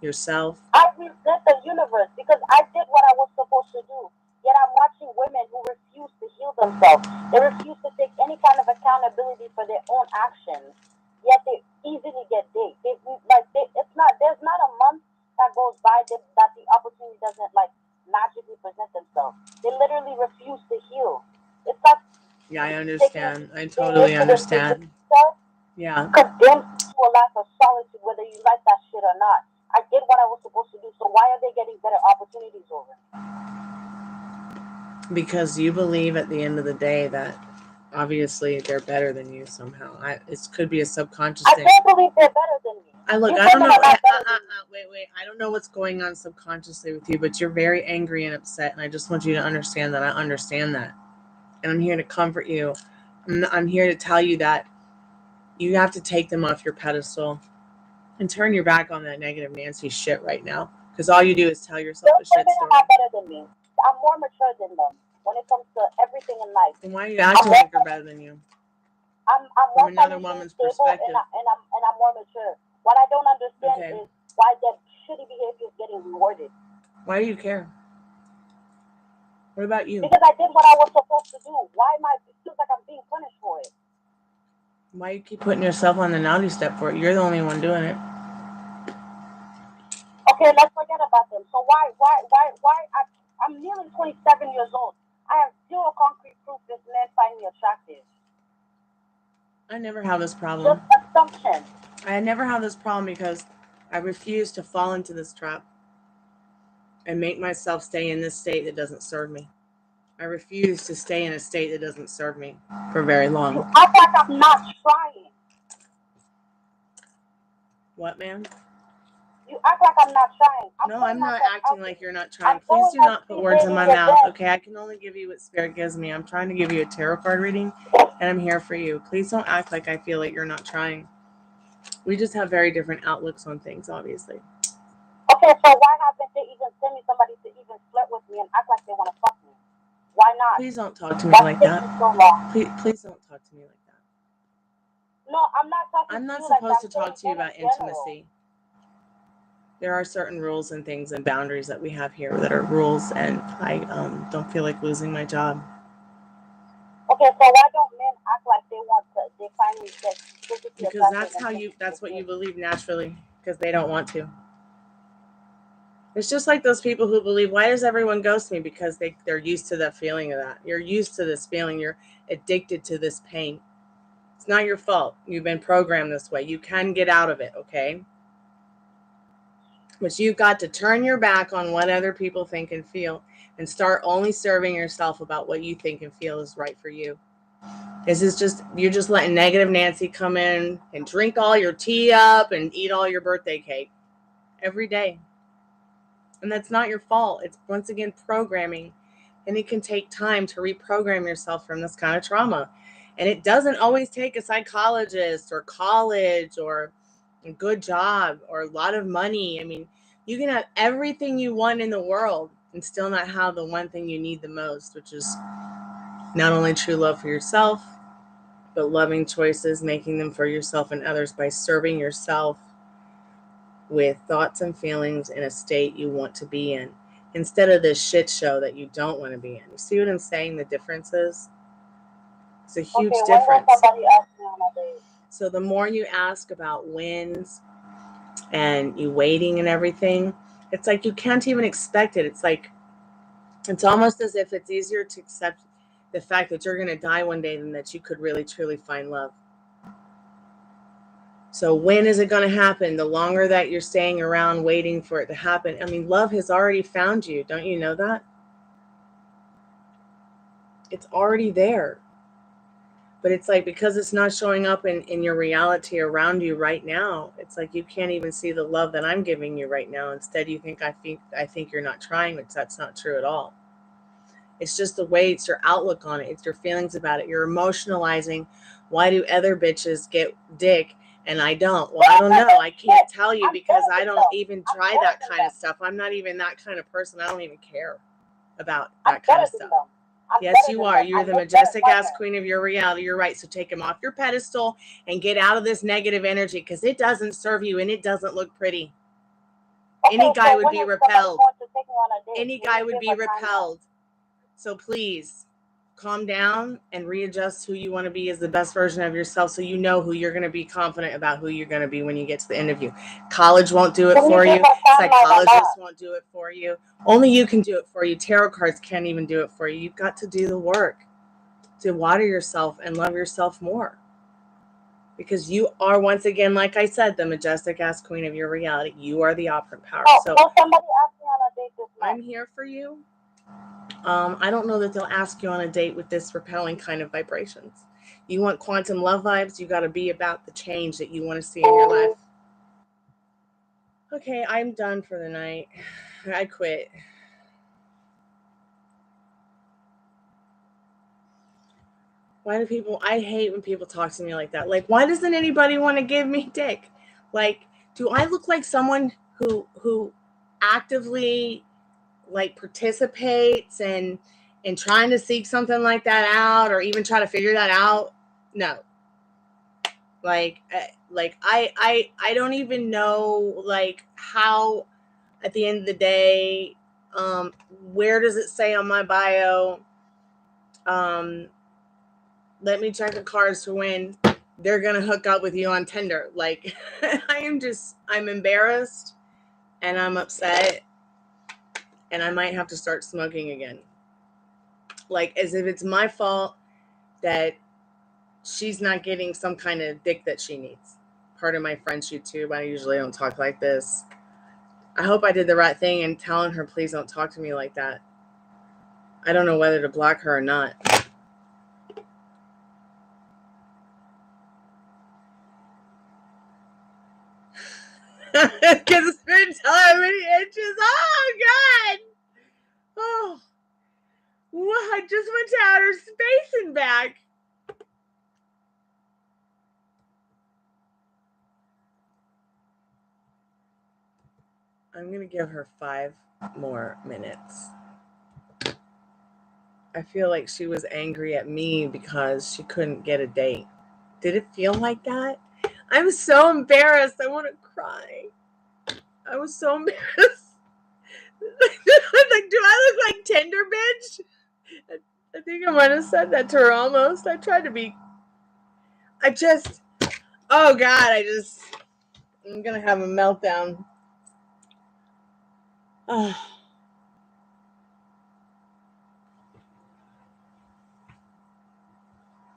yourself? I resent the universe because I did what I was supposed to do. Yet I'm watching women who refuse to heal themselves. They refuse to take any kind of accountability for their own actions. Yet they easily get date. There's not a month that goes by that the opportunity doesn't like magically present themselves. They literally refuse to heal. It's like, yeah, I understand. I totally understand. Yeah. Condemned to a life of solitude, whether you like that shit or not. I did what I was supposed to do, so why are they getting better opportunities over me? Because you believe at the end of the day that obviously they're better than you somehow. It could be a subconscious thing. I don't believe they're better than me. I don't know. Wait. I don't know what's going on subconsciously with you, but you're very angry and upset, and I just want you to understand that I understand that. And I'm here to comfort you. I'm here to tell you that you have to take them off your pedestal and turn your back on that negative Nancy shit right now. Because all you do is tell yourself a shit story. They're not better than me. I'm more mature than them when it comes to everything in life. Then why are you acting like they're better than you? I'm from another woman's perspective. And I'm more mature. What I don't understand is why that shitty behavior is getting rewarded. Why do you care? What about you? Because I did what I was supposed to do. Why am it feels like I'm being punished for it? Why you keep putting yourself on the naughty step for it? You're the only one doing it. Okay, let's forget about them. So why I'm nearly 27 years old. I have zero concrete proof this man find me attractive. I never have this problem. Just assumption. I never have this problem because I refuse to fall into this trap and make myself stay in this state that doesn't serve me. I refuse to stay in a state that doesn't serve me for very long. You act like I'm not trying. What, ma'am? You act like I'm not trying. I'm not acting like you're not trying. Please do not put words in my mouth, okay? I can only give you what Spirit gives me. I'm trying to give you a tarot card reading, and I'm here for you. Please don't act like I feel like you're not trying. We just have very different outlooks on things, obviously. Okay, so why haven't they even sent me somebody to even flirt with me and act like they want to fuck me? Why not? Please don't talk to me like that. Please don't talk to me like that. No, I'm not talking. I'm not supposed to talk to you about intimacy. There are certain rules and things and boundaries that we have here that are rules, and I don't feel like losing my job. Okay, so why don't men act like they want to? They finally get because that's what you believe naturally. Because they don't want to. It's just like those people who believe, why does everyone ghost me? Because they're used to the feeling of that. You're used to this feeling. You're addicted to this pain. It's not your fault. You've been programmed this way. You can get out of it, okay? But you've got to turn your back on what other people think and feel and start only serving yourself about what you think and feel is right for you. You're just letting negative Nancy come in and drink all your tea up and eat all your birthday cake every day. And that's not your fault. It's once again programming. And it can take time to reprogram yourself from this kind of trauma. And it doesn't always take a psychologist or college or a good job or a lot of money. I mean, you can have everything you want in the world and still not have the one thing you need the most, which is not only true love for yourself, but loving choices, making them for yourself and others by serving yourself with thoughts and feelings in a state you want to be in, instead of this shit show that you don't want to be in. You see what I'm saying? The difference is? It's a huge difference. So the more you ask about wins and you waiting and everything, it's like you can't even expect it. It's almost as if it's easier to accept the fact that you're going to die one day than that you could really truly find love. So when is it going to happen? The longer that you're staying around waiting for it to happen. I mean, love has already found you. Don't you know that? It's already there. But it's like, because it's not showing up in your reality around you right now, it's like you can't even see the love that I'm giving you right now. Instead, you think I think you're not trying, which that's not true at all. It's just the way, it's your outlook on it. It's your feelings about it. You're emotionalizing. Why do other bitches get dick and I don't? Well, I don't know. I can't tell you because I don't even try that kind of stuff. I'm not even that kind of person. I don't even care about that kind of stuff. Yes, you are. You're the majestic ass queen of your reality. You're right. So take him off your pedestal and get out of this negative energy, because it doesn't serve you and it doesn't look pretty. Any guy would be repelled. Any guy would be repelled. So please calm down and readjust. Who you want to be as the best version of yourself, so you know who you're going to be, confident about who you're going to be when you get to the interview. College won't do it for you. Psychologists won't do it for you. Only you can do it for you. Tarot cards can't even do it for you. You've got to do the work to water yourself and love yourself more. Because you are, once again, like I said, the majestic ass queen of your reality. You are the operant power. So somebody asked me on a date this month. I'm here for you. I don't know that they'll ask you on a date with this repelling kind of vibrations. You want quantum love vibes, you got to be about the change that you want to see in your life. Okay, I'm done for the night. I quit. Why do people, I hate when people talk to me like that. Like, why doesn't anybody want to give me dick? Like, do I look like someone who actively like participates and trying to seek something like that out, or even try to figure that out? No. Like I don't even know like how, at the end of the day, where does it say on my bio, let me check the cards for when they're gonna hook up with you on Tinder? Like, I'm embarrassed and I'm upset, and I might have to start smoking again. Like, as if it's my fault that she's not getting some kind of dick that she needs. Part of my French YouTube, I usually don't talk like this. I hope I did the right thing in telling her, please don't talk to me like that. I don't know whether to block her or not. Because it's been so many inches. Oh, God. Oh. Well, I just went to outer space and back. I'm going to give her 5 more minutes. I feel like she was angry at me because she couldn't get a date. Did it feel like that? I'm so embarrassed. I want to cry. I was so embarrassed. Like, do I look like Tinder bitch? I think I might have said that to her almost. I tried to be. Oh God, I'm going to have a meltdown. Oh.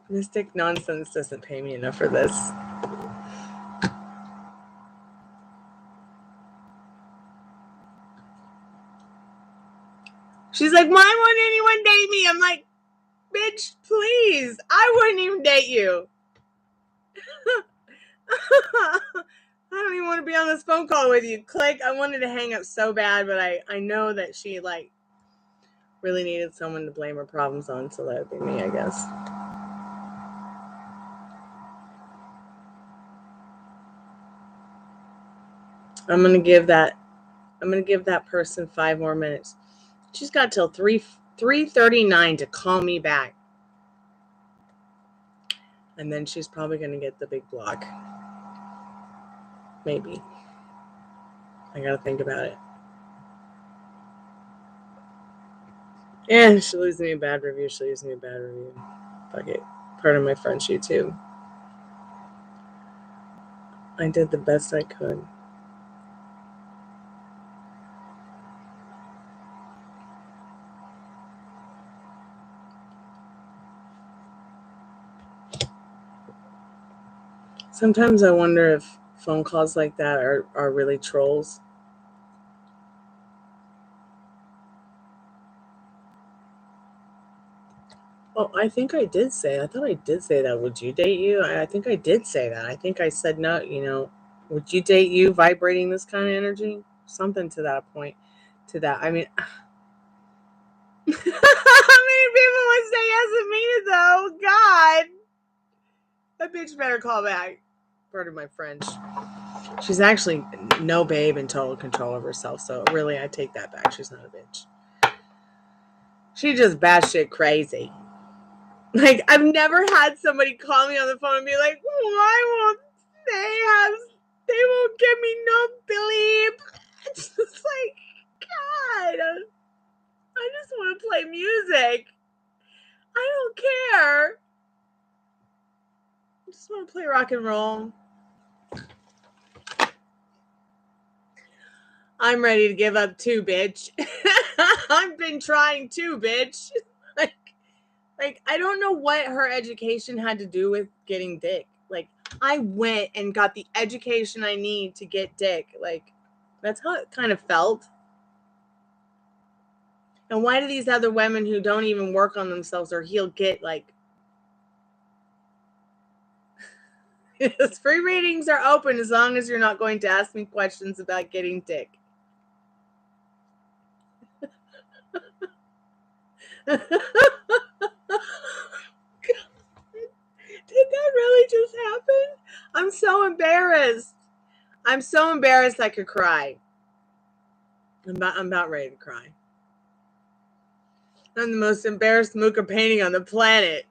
Mystic nonsense doesn't pay me enough for this. She's like, why won't anyone date me? I'm like, bitch, please. I wouldn't even date you. I don't even want to be on this phone call with you. Click. I wanted to hang up so bad, but I know that she like really needed someone to blame her problems on, so that would be me, I guess. I'm gonna give that person 5 more minutes. She's got till 3:39 to call me back. And then she's probably gonna get the big block. Maybe. I gotta think about it. Yeah, she'll lose me a bad review. Fuck it. Part of my French YouTube. I did the best I could. Sometimes I wonder if phone calls like that are really trolls. Oh, I think I did say. I thought I did say that. Would you date you? I think I did say that. I think I said no. You know, would you date you vibrating this kind of energy? Something to that point. To that. I mean, how many people would say yes to me though? God, that bitch better call back. Pardon my French. She's actually no babe in total control of herself. So really, I take that back. She's not a bitch. She just batshit crazy. Like, I've never had somebody call me on the phone and be like, why won't they won't give me no bleep? It's just like, God, I just want to play music. I don't care. I just want to play rock and roll. I'm ready to give up too, bitch. I've been trying too, bitch. Like, I don't know what her education had to do with getting dick. Like, I went and got the education I need to get dick. Like, that's how it kind of felt. And why do these other women who don't even work on themselves or heal get, like... Free readings are open as long as you're not going to ask me questions about getting dick. Did that really just happen? I'm so embarrassed. I'm so embarrassed I could cry. I'm about ready to cry. I'm the most embarrassed Mooka painting on the planet.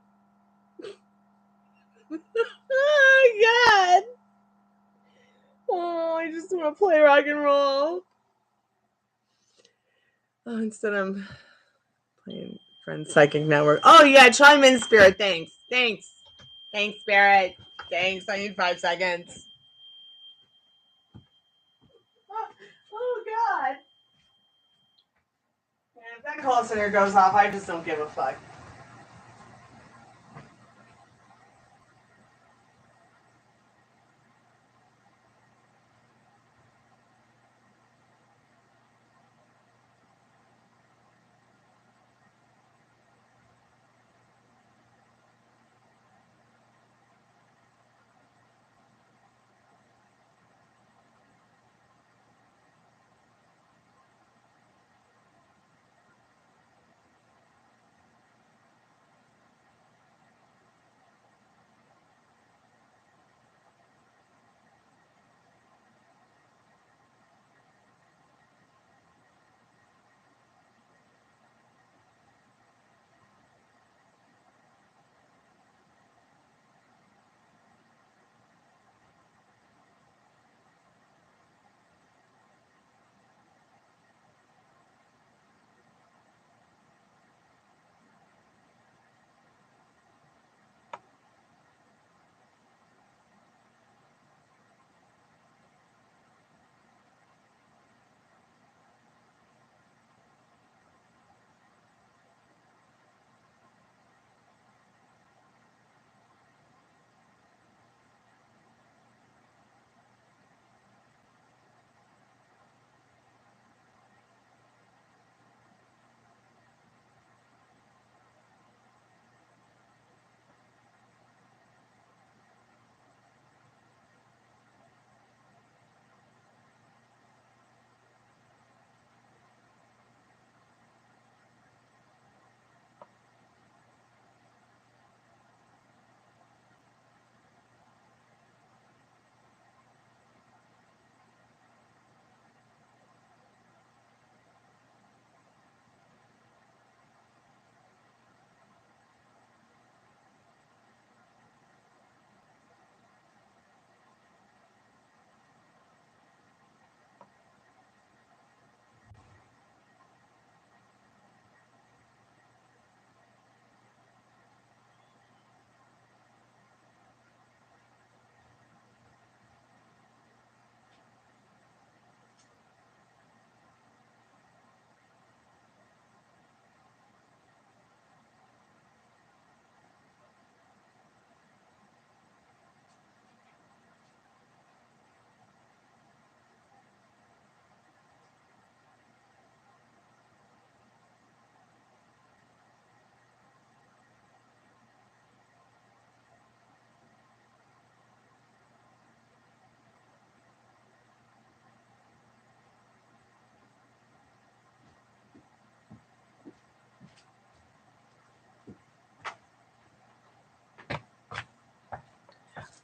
Oh, God. Oh, I just want to play rock and roll. Oh, instead I'm playing Friends Psychic Network. Oh, yeah, chime in, Spirit. Thanks. Thanks, Spirit. Thanks. I need 5 seconds. Oh, God. And if that call center goes off, I just don't give a fuck.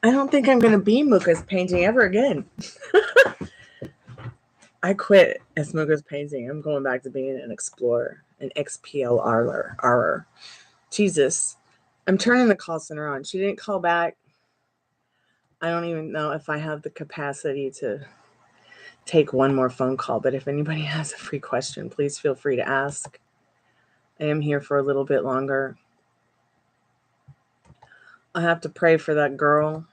I don't think I'm going to be Mooka's painting ever again. I quit as Mooka's painting. I'm going back to being an explorer, an XPLR. Jesus. I'm turning the call center on. She didn't call back. I don't even know if I have the capacity to take one more phone call, but if anybody has a free question, please feel free to ask. I am here for a little bit longer. I have to pray for that girl.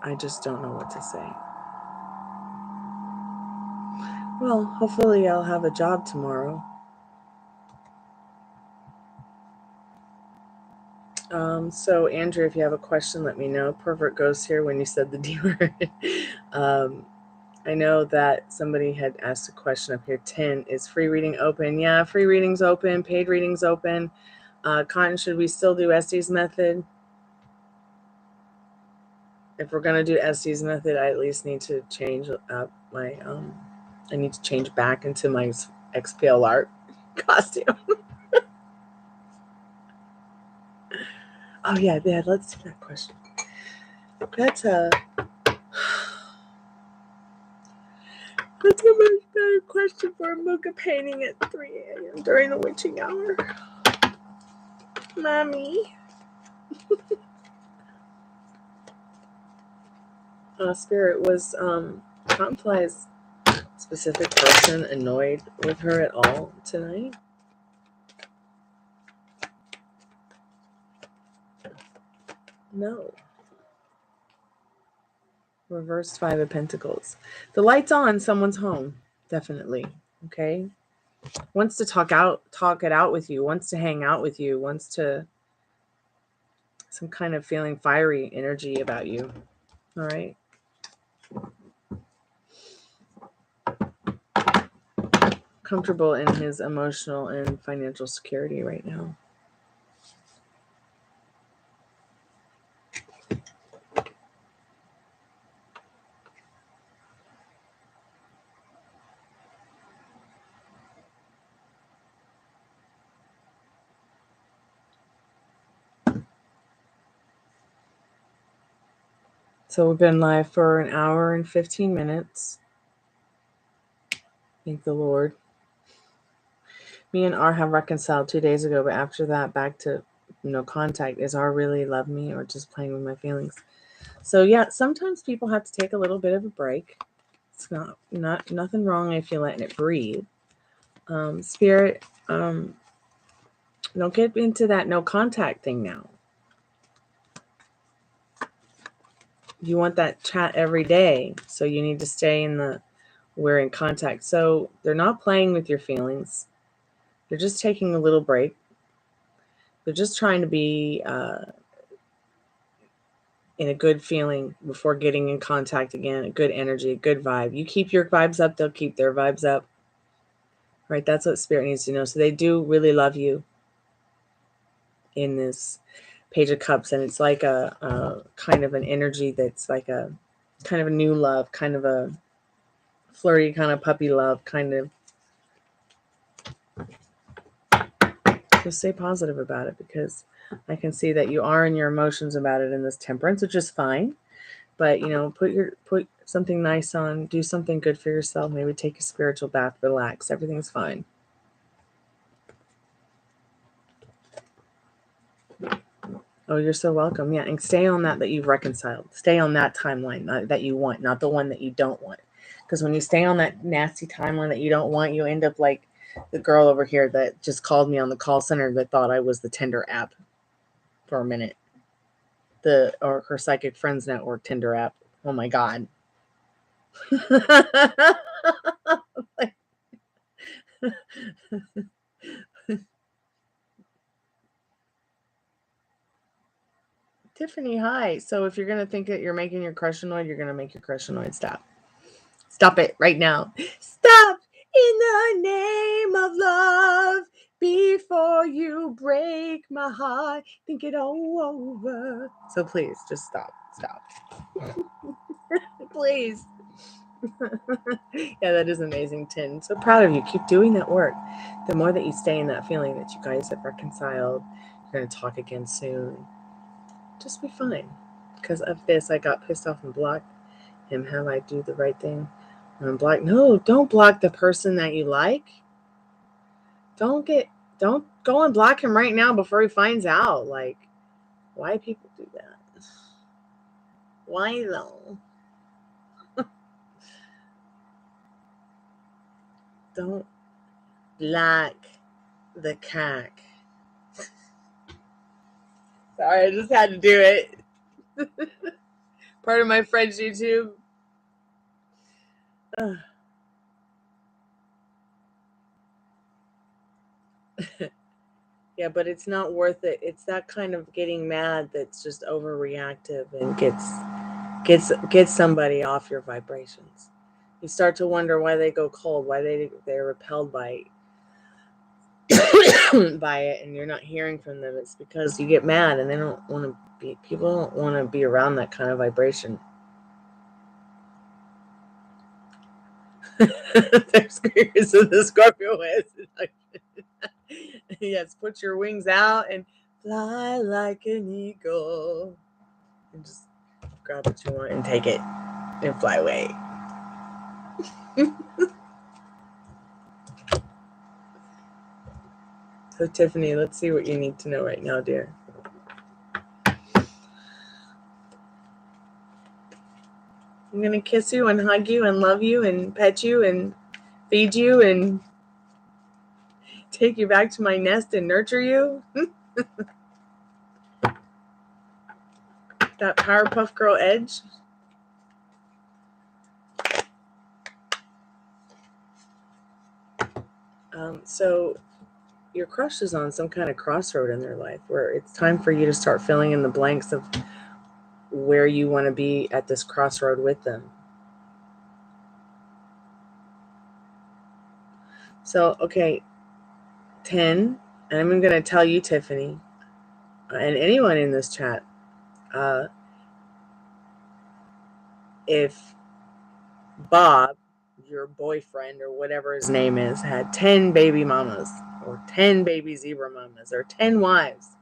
I just don't know what to say. Well, hopefully I'll have a job tomorrow. So Andrew, if you have a question, let me know. Pervert Ghost here when you said the D word. I know that somebody had asked a question up here. 10, is free reading open? Yeah, free reading's open. Paid reading's open. Cotton, should we still do Estes method? If we're going to do Estes method, I at least need to change my, I need to change back into my XPLR costume. Oh, yeah, let's do that question. That's a much better question for a Mooka painting at 3 a.m. during the witching hour. Mommy. Spirit, was Confly's specific person annoyed with her at all tonight? No. Reversed 5 of Pentacles. The light's on, someone's home. Definitely. Okay. Wants to talk it out with you, wants to hang out with you, wants to some kind of feeling fiery energy about you. All right. Comfortable in his emotional and financial security right now. So we've been live for an hour and 15 minutes. Thank the Lord. Me and R have reconciled 2 days ago, but after that, back to no contact. Is R really love me or just playing with my feelings? So yeah, sometimes people have to take a little bit of a break. It's not nothing wrong if you're letting it breathe. Spirit, don't get into that no contact thing now. You want that chat every day, so you need to stay we're in contact. So they're not playing with your feelings. They're just taking a little break. They're just trying to be in a good feeling before getting in contact again, a good energy, a good vibe. You keep your vibes up, they'll keep their vibes up. Right? That's what Spirit needs to know. So they do really love you in this Page of Cups, and it's like a kind of an energy that's like a kind of a new love, kind of a flirty, kind of puppy love, kind of. So stay positive about it, because I can see that you are in your emotions about it in this Temperance, which is fine. But, you know, put something nice on, do something good for yourself, maybe take a spiritual bath, relax, everything's fine. Oh, you're so welcome. Yeah, and stay on that you've reconciled. Stay on that timeline that you want, not the one that you don't want. Because when you stay on that nasty timeline that you don't want, you end up like the girl over here that just called me on the call center that thought I was the Tinder app for a minute. Or her Psychic Friends Network Tinder app. Oh my God. Tiffany, hi. So if you're going to think that you're making your crush annoyed, you're going to make your crush annoyed. Stop. Stop it right now. Stop in the name of love before you break my heart. Think it all over. So please, just stop. Stop. Please. Yeah, that is amazing, Tin. So proud of you. Keep doing that work. The more that you stay in that feeling that you guys have reconciled, you're going to talk again soon, just be fine. Because of this, I got pissed off and blocked him. Have I do the right thing? Block? No, don't block the person that you like. Don't go and block him right now before he finds out. Like, why people do that? Why though? Don't block the cock. Sorry, I just had to do it. Part of my French YouTube. Yeah, but it's not worth it. It's that kind of getting mad that's just overreactive and gets somebody off your vibrations. You start to wonder why they go cold, why they're repelled by by it, and you're not hearing from them. It's because you get mad and they don't want to be. People don't want to be around that kind of vibration. There's screamers of the Scorpio is. Yes, put your wings out and fly like an eagle. And just grab what you want and take it and fly away. So, Tiffany, let's see what you need to know right now, dear. I'm going to kiss you and hug you and love you and pet you and feed you and take you back to my nest and nurture you. That Powerpuff Girl edge. So your crush is on some kind of crossroad in their life where it's time for you to start filling in the blanks of where you want to be at this crossroad with them. So, okay, 10, and I'm going to tell you, Tiffany, and anyone in this chat, if Bob, your boyfriend or whatever his name is, had 10 baby mamas or 10 baby zebra mamas or 10 wives,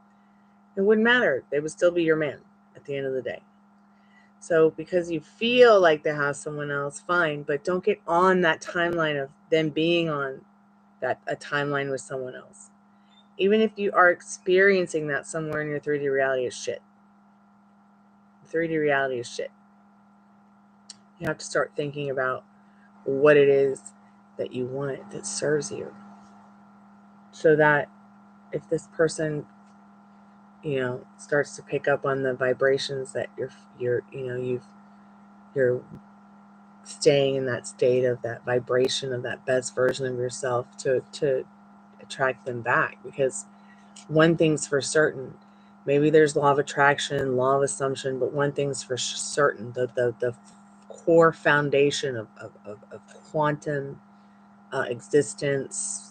it wouldn't matter. They would still be your man at the end of the day. So because you feel like they have someone else, fine, but don't get on that timeline of them being on a timeline with someone else. Even if you are experiencing that somewhere in your 3D reality is shit. 3D reality is shit. You have to start thinking about what it is that you want that serves you. So that if this person, starts to pick up on the vibrations that you're staying in that state of that vibration of that best version of yourself to attract them back. Because one thing's for certain, maybe there's law of attraction, law of assumption, but one thing's for certain, the core foundation of quantum existence,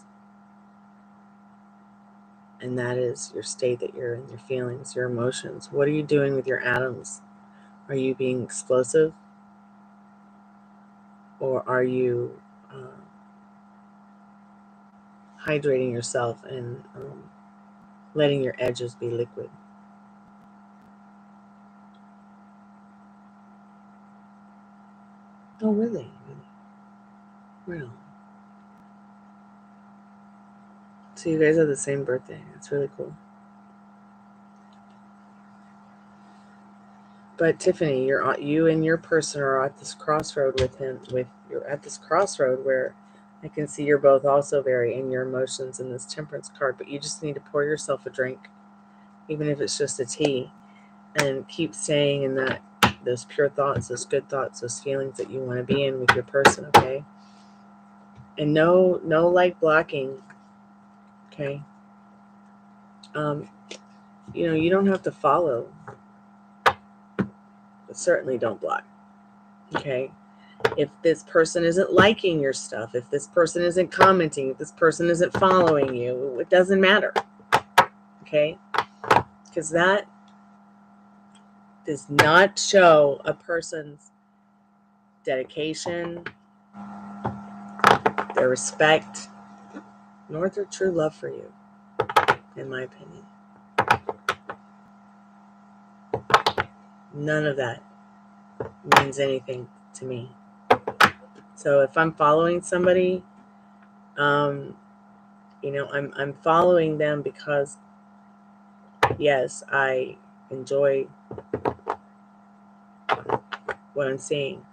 and that is your state that you're in, your feelings, your emotions. What are you doing with your atoms? Are you being explosive? Or are you hydrating yourself and letting your edges be liquid? Oh, really? Well. So you guys have the same birthday. That's really cool. But Tiffany, you and your person are at this crossroad with him. You're at this crossroad where I can see you're both also very in your emotions in this Temperance card. But you just need to pour yourself a drink, even if it's just a tea, and keep staying in those pure thoughts, those good thoughts, those feelings that you want to be in with your person. Okay. And no like blocking. Okay. You don't have to follow. But certainly don't block. Okay. If this person isn't liking your stuff, if this person isn't commenting, if this person isn't following you, it doesn't matter. Okay. Because that does not show a person's dedication, their respect, nor their true love for you, in my opinion. None of that means anything to me. So if I'm following somebody, you know, I'm following them because, yes, I enjoy what I'm seeing.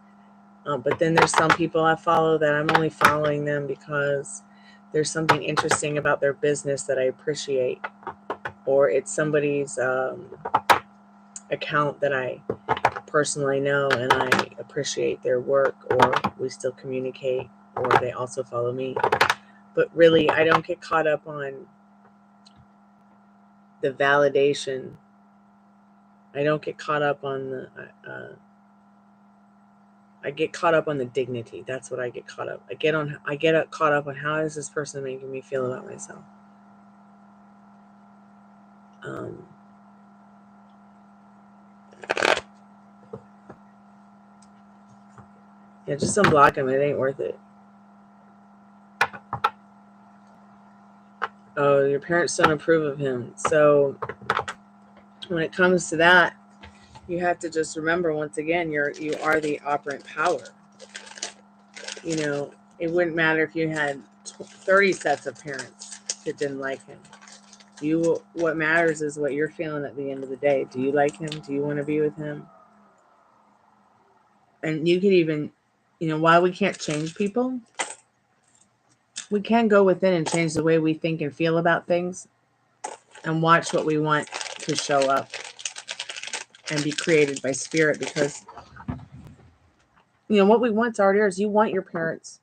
But then there's some people I follow that I'm only following them because there's something interesting about their business that I appreciate, or it's somebody's account that I personally know and I appreciate their work, or we still communicate, or they also follow me. But really, I don't get caught up on the validation. I don't get caught up on the I get caught up on the dignity. That's what I get caught up. I get caught up on how is this person making me feel about myself. Yeah, just unblock him. It ain't worth it. Oh, your parents don't approve of him. So when it comes to that, you have to just remember, once again, you are the operant power. You know, it wouldn't matter if you had 30 sets of parents that didn't like him. What matters is what you're feeling at the end of the day. Do you like him? Do you want to be with him? And you could even, you know, while we can't change people, we can go within and change the way we think and feel about things, and watch what we want to show up and be created by spirit. Because, you know, what we want's already ours. You want your parents,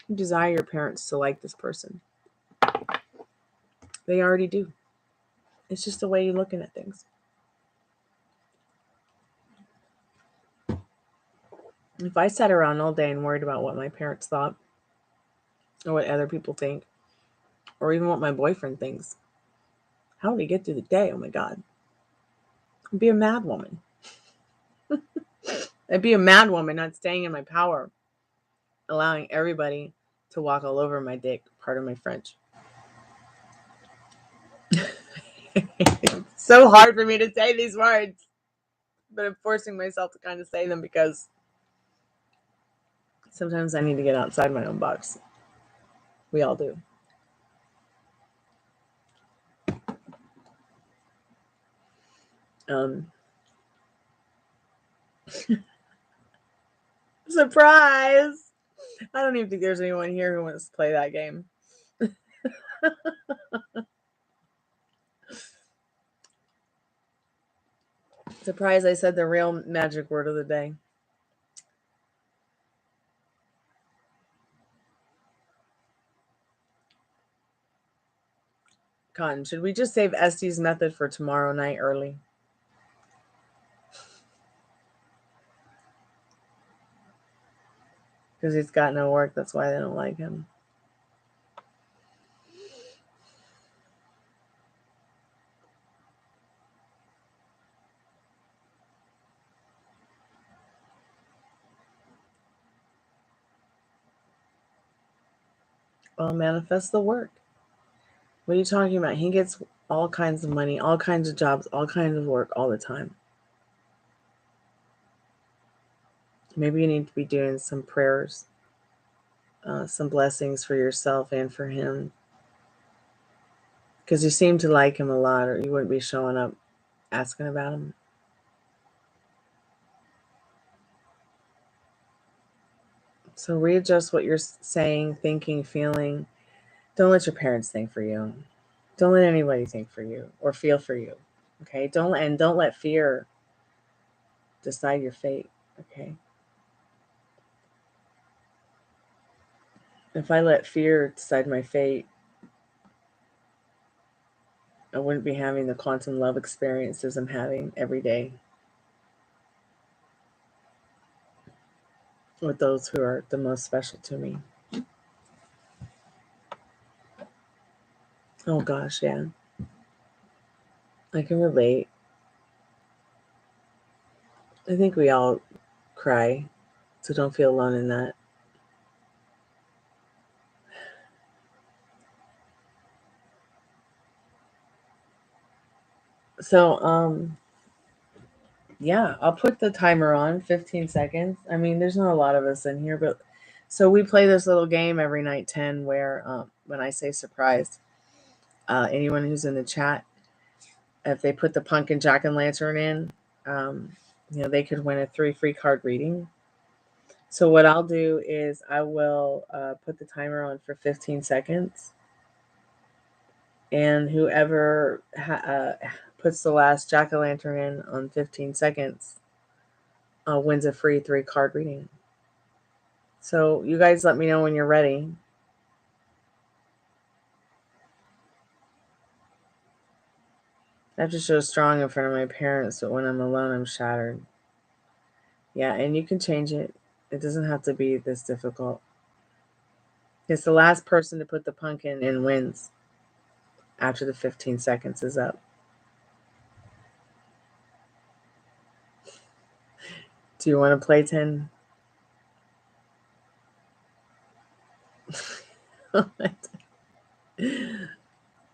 you desire your parents to like this person. They already do. It's just the way you're looking at things. If I sat around all day and worried about what my parents thought, or what other people think, or even what my boyfriend thinks, how would he get through the day? Oh my God. I'd be a mad woman. I'd be a mad woman, not staying in my power, allowing everybody to walk all over my dick. Pardon my French. It's so hard for me to say these words, but I'm forcing myself to kind of say them because sometimes I need to get outside my own box. We all do. Surprise! I don't even think there's anyone here who wants to play that game. Surprise, I said the real magic word of the day. Cotton, should we just save Estee's method for tomorrow night early? Because he's got no work, that's why they don't like him. Well, manifest the work. What are you talking about? He gets all kinds of money, all kinds of jobs, all kinds of work all the time. Maybe you need to be doing some prayers, some blessings for yourself and for him. Because you seem to like him a lot, or you wouldn't be showing up asking about him. So readjust what you're saying, thinking, feeling. Don't let your parents think for you. Don't let anybody think for you or feel for you. Okay? Don't let fear decide your fate. Okay? If I let fear decide my fate, I wouldn't be having the quantum love experiences I'm having every day with those who are the most special to me. Oh gosh, yeah. I can relate. I think we all cry So don't feel alone in that. So, yeah, I'll put the timer on 15 seconds. I mean, there's not a lot of us in here, but so we play this little game every night 10 where when I say surprise, anyone who's in the chat, if they put the pumpkin jack-o'-lantern in, they could win a 3 free card reading. So what I'll do is I will put the timer on for 15 seconds. And whoever puts the last jack-o'-lantern in on 15 seconds wins a free 3 card reading. So you guys let me know when you're ready. I have to show strong in front of my parents, but when I'm alone, I'm shattered. Yeah, and you can change it. It doesn't have to be this difficult. It's the last person to put the pumpkin in wins after the 15 seconds is up. Do you want to play 10?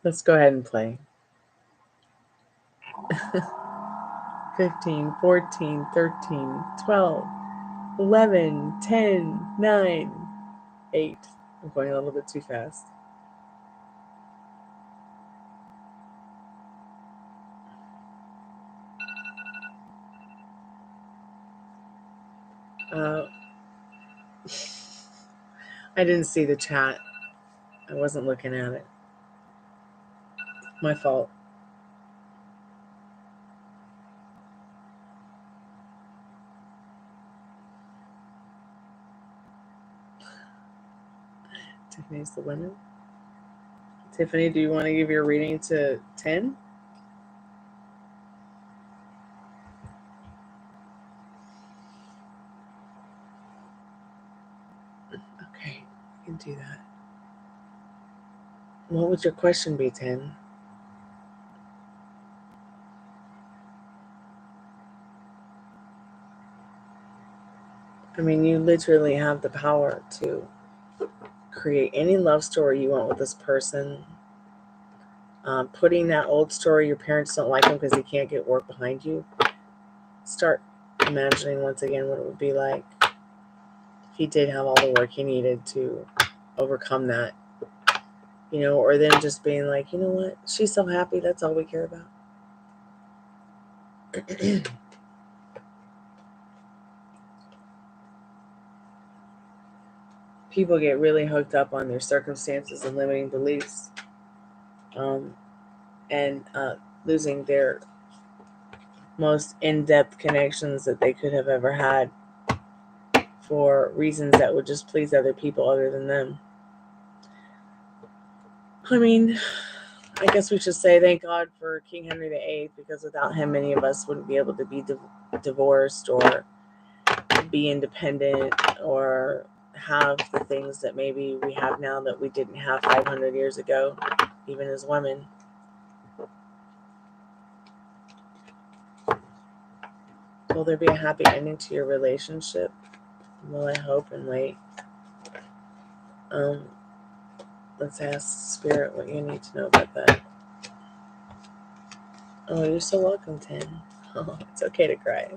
Let's go ahead and play. 15, 14, 13, 12, 11, 10, 9, 8. I'm going a little bit too fast. I didn't see the chat. I wasn't looking at it. My fault. Tiffany's the winner. Tiffany, do you want to give your reading to 10? Okay, you can do that. What would your question be, 10? I mean, you literally have the power to create any love story you want with this person. Putting that old story, your parents don't like him because he can't get work behind you. Start imagining once again what it would be like if he did have all the work he needed to overcome that. Or then just being like, you know what? She's so happy. That's all we care about. People get really hooked up on their circumstances and limiting beliefs, and losing their most in-depth connections that they could have ever had for reasons that would just please other people other than them. I mean, I guess we should say thank God for King Henry VIII, because without him, many of us wouldn't be able to be divorced or be independent or have the things that maybe we have now that we didn't have 500 years ago, even as women. Will there be a happy ending to your relationship? Well, I hope and wait. Let's ask Spirit what you need to know about that. Oh, you're so welcome, 10. Oh, it's okay to cry.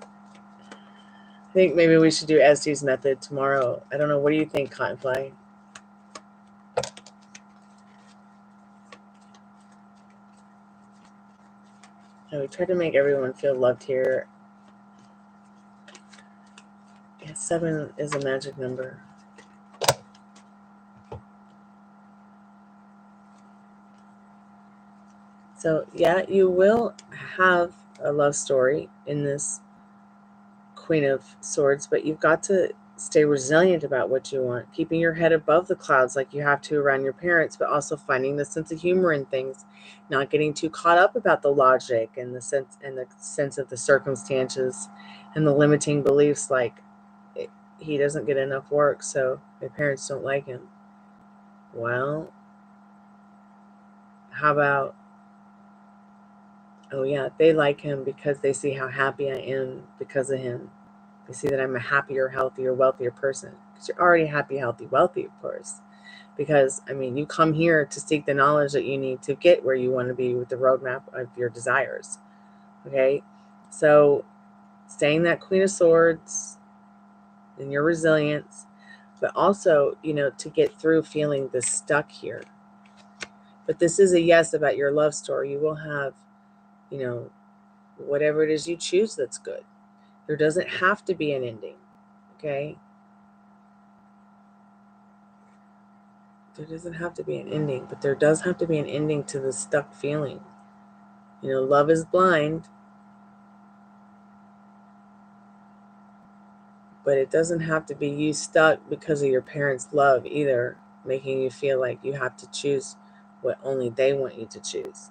I think maybe we should do Estes method tomorrow. I don't know. What do you think, Cottonfly? We try to make everyone feel loved here. Yeah, 7 is a magic number. So, yeah, you will have a love story in this Queen of Swords, but you've got to stay resilient about what you want, keeping your head above the clouds like you have to around your parents, but also finding the sense of humor in things, not getting too caught up about the logic and the sense of the circumstances and the limiting beliefs, like he doesn't get enough work, so my parents don't like him. Well, how about, oh yeah, they like him because they see how happy I am because of him, I see that I'm a happier, healthier, wealthier person. Because you're already happy, healthy, wealthy, of course. Because, I mean, you come here to seek the knowledge that you need to get where you want to be with the roadmap of your desires. Okay? So, staying that Queen of Swords and your resilience, but also, you know, to get through feeling this stuck here. But this is a yes about your love story. You will have, you know, whatever it is you choose that's good. There doesn't have to be an ending. Okay? There doesn't have to be an ending, but there does have to be an ending to the stuck feeling. You know, love is blind, but it doesn't have to be you stuck because of your parents' love either, making you feel like you have to choose what only they want you to choose.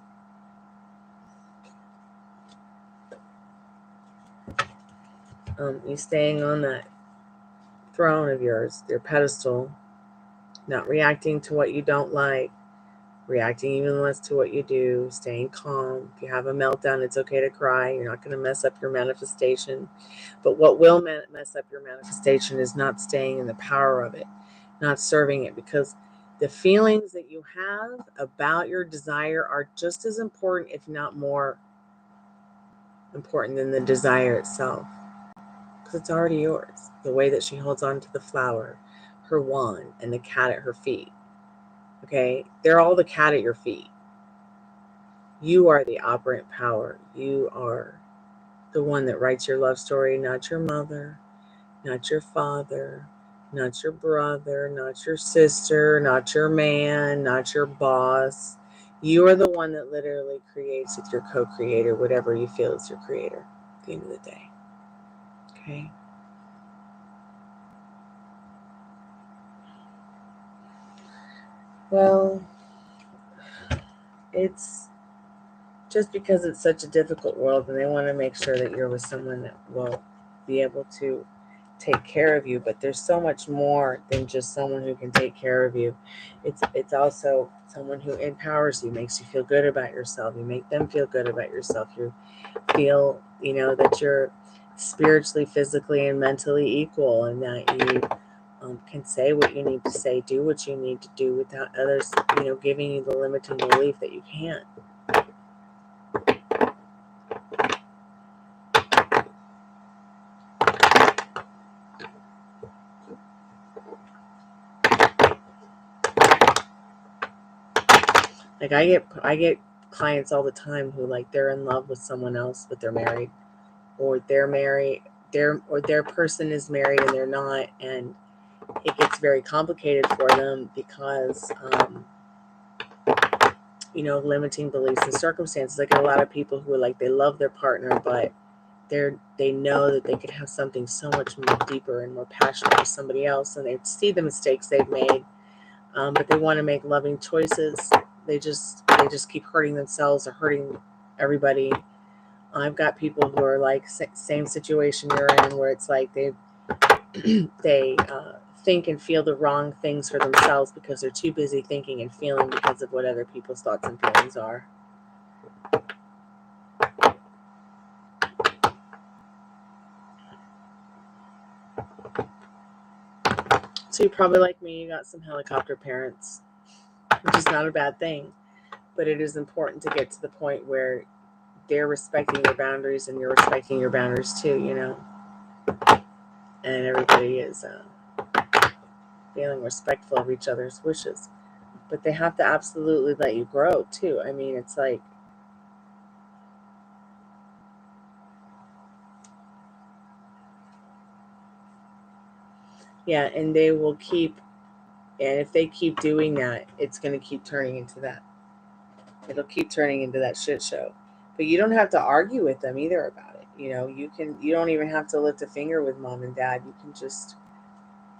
You staying on that throne of yours, your pedestal, not reacting to what you don't like, reacting even less to what you do, staying calm. If you have a meltdown, it's okay to cry. You're not going to mess up your manifestation. But what will mess up your manifestation is not staying in the power of it, not serving it, because the feelings that you have about your desire are just as important, if not more important than the desire itself. Because it's already yours. The way that she holds on to the flower, her wand, and the cat at her feet. Okay? They're all the cat at your feet. You are the operant power. You are the one that writes your love story, not your mother, not your father, not your brother, not your sister, not your man, not your boss. You are the one that literally creates with your co-creator, whatever you feel is your creator at the end of the day. Okay? Well, it's just because it's such a difficult world, and they want to make sure that you're with someone that will be able to take care of you. But there's so much more than just someone who can take care of you. It's also someone who empowers you, makes you feel good about yourself. You make them feel good about yourself. You feel, you know, that you're spiritually, physically, and mentally equal, and that you can say what you need to say, do what you need to do without others, you know, giving you the limiting belief that you can't. Like I get clients all the time who, like, they're in love with someone else, but they're married, or they're married, their person is married and they're not, and it gets very complicated for them because you know, limiting beliefs and circumstances. I get a lot of people who are like, they love their partner, but they know that they could have something so much more deeper and more passionate with somebody else, and they see the mistakes they've made, but they want to make loving choices. They just keep hurting themselves or hurting everybody. I've got people who are like same situation you're in, where it's like they think and feel the wrong things for themselves because they're too busy thinking and feeling because of what other people's thoughts and feelings are. So you're probably like me, you got some helicopter parents, which is not a bad thing, but it is important to get to the point where they're respecting your boundaries and you're respecting your boundaries too, you know, and everybody is feeling respectful of each other's wishes. But they have to absolutely let you grow too. I mean, it's like, yeah, and they will keep, and if they keep doing that, it's going to keep turning into that. It'll keep turning into that shit show. But you don't have to argue with them either about it. You know, you don't even have to lift a finger with mom and dad. You can just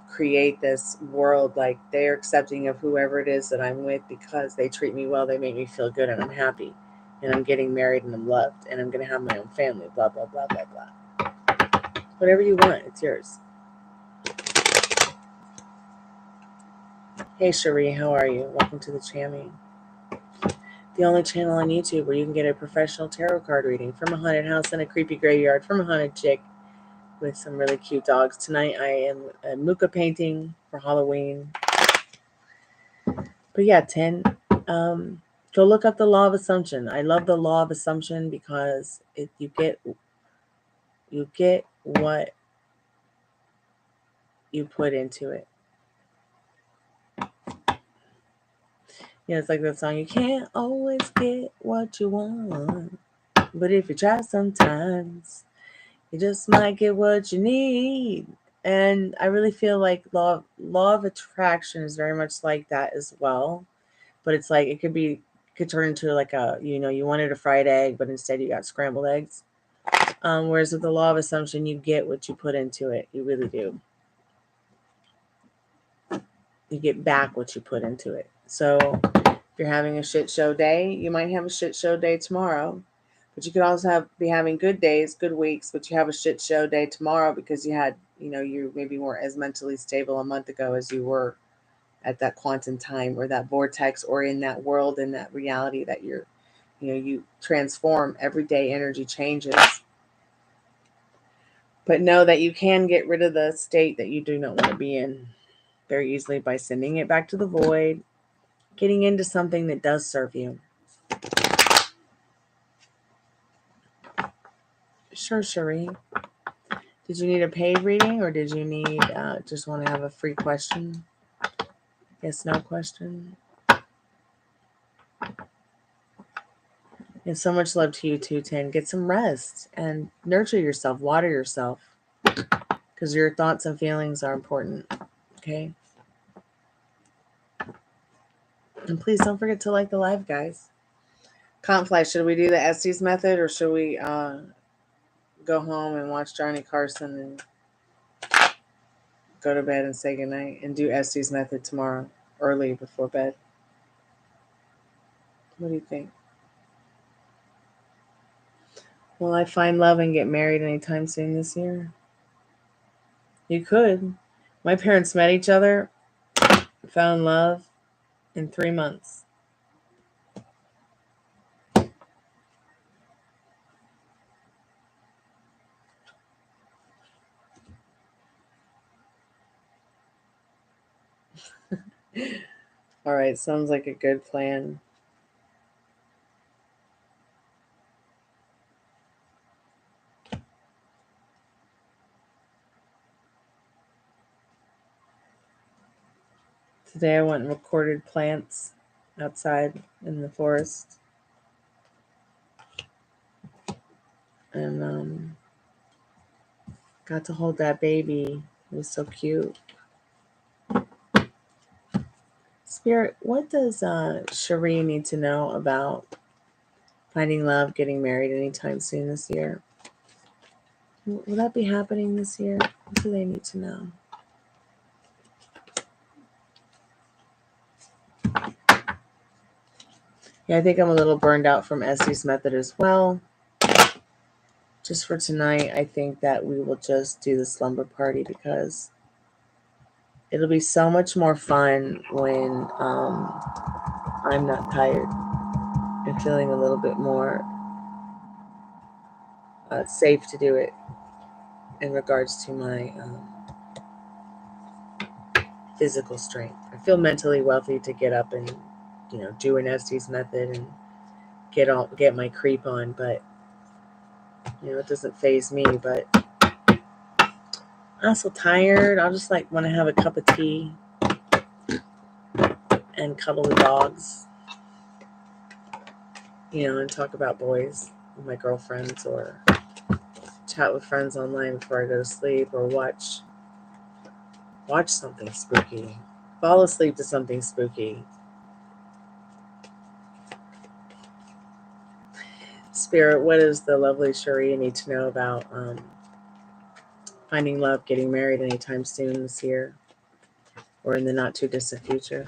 create this world like they're accepting of whoever it is that I'm with because they treat me well, they make me feel good, and I'm happy, and I'm getting married and I'm loved, and I'm going to have my own family, blah, blah, blah, blah, blah. Whatever you want, it's yours. Hey Cherie, how are you? Welcome to the channel. The only channel on YouTube where you can get a professional tarot card reading from a haunted house and a creepy graveyard from a haunted chick with some really cute dogs. Tonight I am a Muka painting for Halloween. But yeah, 10. Go look up the law of assumption. I love the law of assumption because you get what you put into it. Yeah, it's like that song. You can't always get what you want, but if you try sometimes, you just might get what you need. And I really feel like law of attraction is very much like that as well. But it's like it could turn into like you wanted a fried egg, but instead you got scrambled eggs. Whereas with the law of assumption, you get what you put into it. You really do. You get back what you put into it. So if you're having a shit show day, you might have a shit show day tomorrow. But you could also be having good days, good weeks, but you have a shit show day tomorrow because you had, you maybe weren't as mentally stable a month ago as you were at that quantum time or that vortex or in that world, in that reality that you transform. Every day energy changes. But know that you can get rid of the state that you do not want to be in very easily by sending it back to the void, getting into something that does serve you. Sure, Cherie. Did you need a paid reading or did you need just want to have a free question? Yes, no question. And so much love to you too, 10. Get some rest and nurture yourself, water yourself, because your thoughts and feelings are important. Okay? And please don't forget to like the live, guys. Confly, should we do the Estes method or should we go home and watch Johnny Carson and go to bed and say goodnight and do Estes method tomorrow early before bed? What do you think? Will I find love and get married anytime soon this year? You could. My parents met each other, found love in 3 months. All right, sounds like a good plan. Today I went and recorded plants outside in the forest. And got to hold that baby. It was so cute. Spirit, what does Cherie need to know about finding love, getting married anytime soon this year? Will that be happening this year? What do they need to know? Yeah, I think I'm a little burned out from Estes method as well. Just for tonight, I think that we will just do the slumber party because it'll be so much more fun when I'm not tired and feeling a little bit more safe to do it in regards to my physical strength. I feel mentally wealthy to get up and do an Estes method and get my creep on, but it doesn't faze me. But I'm so tired. I'll just want to have a cup of tea and cuddle the dogs, and talk about boys with my girlfriends or chat with friends online before I go to sleep or watch something spooky. Fall asleep to something spooky. Spirit, what does the lovely Cherie need to know about finding love, getting married anytime soon this year or in the not too distant future?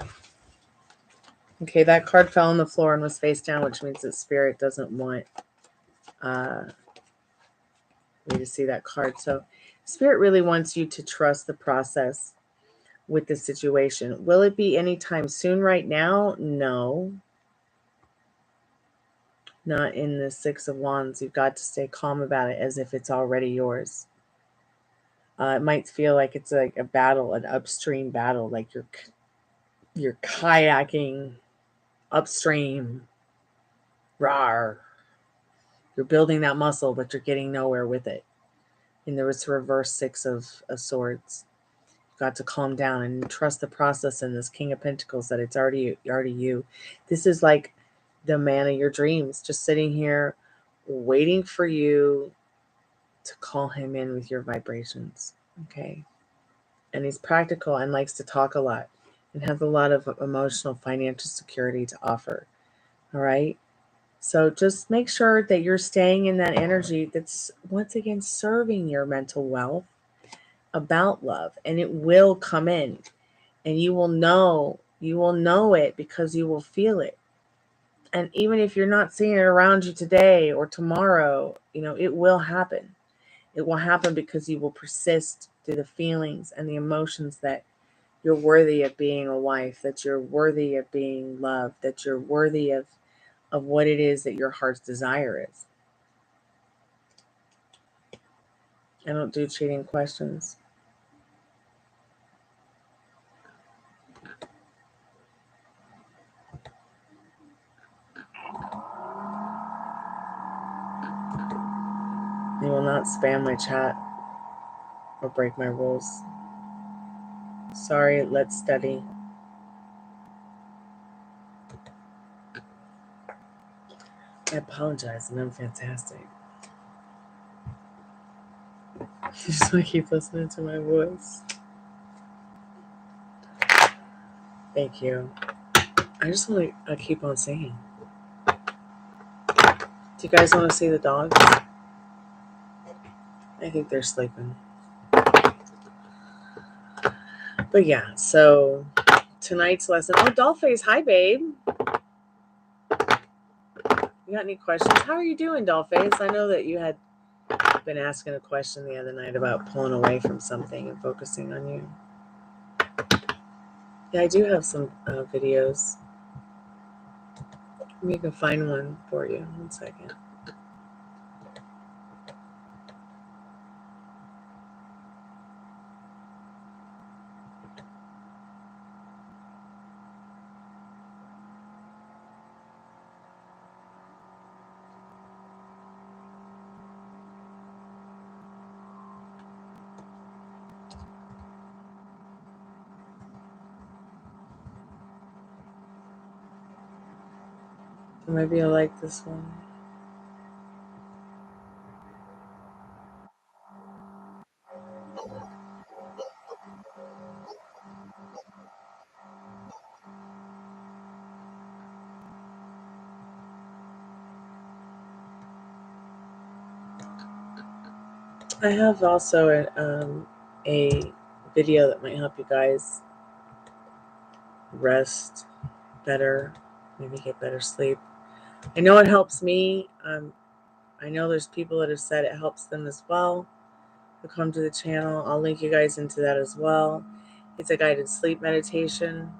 Okay, that card fell on the floor and was face down, which means that Spirit doesn't want me to see that card. So Spirit really wants you to trust the process with the situation. Will it be anytime soon right now? No. Not in the Six of Wands. You've got to stay calm about it as if it's already yours. It might feel like it's like a battle, an upstream battle, like you're kayaking upstream. Rawr. You're building that muscle, but you're getting nowhere with it. And there was a reverse 6 of Swords. You've got to calm down and trust the process in this King of Pentacles that it's already you. This is like the man of your dreams, just sitting here waiting for you to call him in with your vibrations. Okay. And he's practical and likes to talk a lot and has a lot of emotional financial security to offer. All right. So just make sure that you're staying in that energy that's, once again, serving your mental wealth about love, and it will come in, and you will know it because you will feel it. And even if you're not seeing it around you today or tomorrow, it will happen. It will happen because you will persist through the feelings and the emotions that you're worthy of being a wife, that you're worthy of being loved, that you're worthy of what it is that your heart's desire is. I don't do cheating questions. You will not spam my chat or break my rules. Sorry, let's study. I apologize, and I'm fantastic. Just want to keep listening to my voice. Thank you. I just want to keep on singing. Do you guys want to see the dogs? I think they're sleeping. But yeah, so tonight's lesson. Oh, Dollface, hi, babe. You got any questions? How are you doing, Dollface? I know that you had been asking a question the other night about pulling away from something and focusing on you. Yeah, I do have some videos. Maybe I can find one for you. 1 second. Maybe you'll like this one. I have also a video that might help you guys rest better, maybe get better sleep. I know it helps me. I know there's people that have said it helps them as well who come to the channel. I'll link you guys into that as well. It's a guided sleep meditation.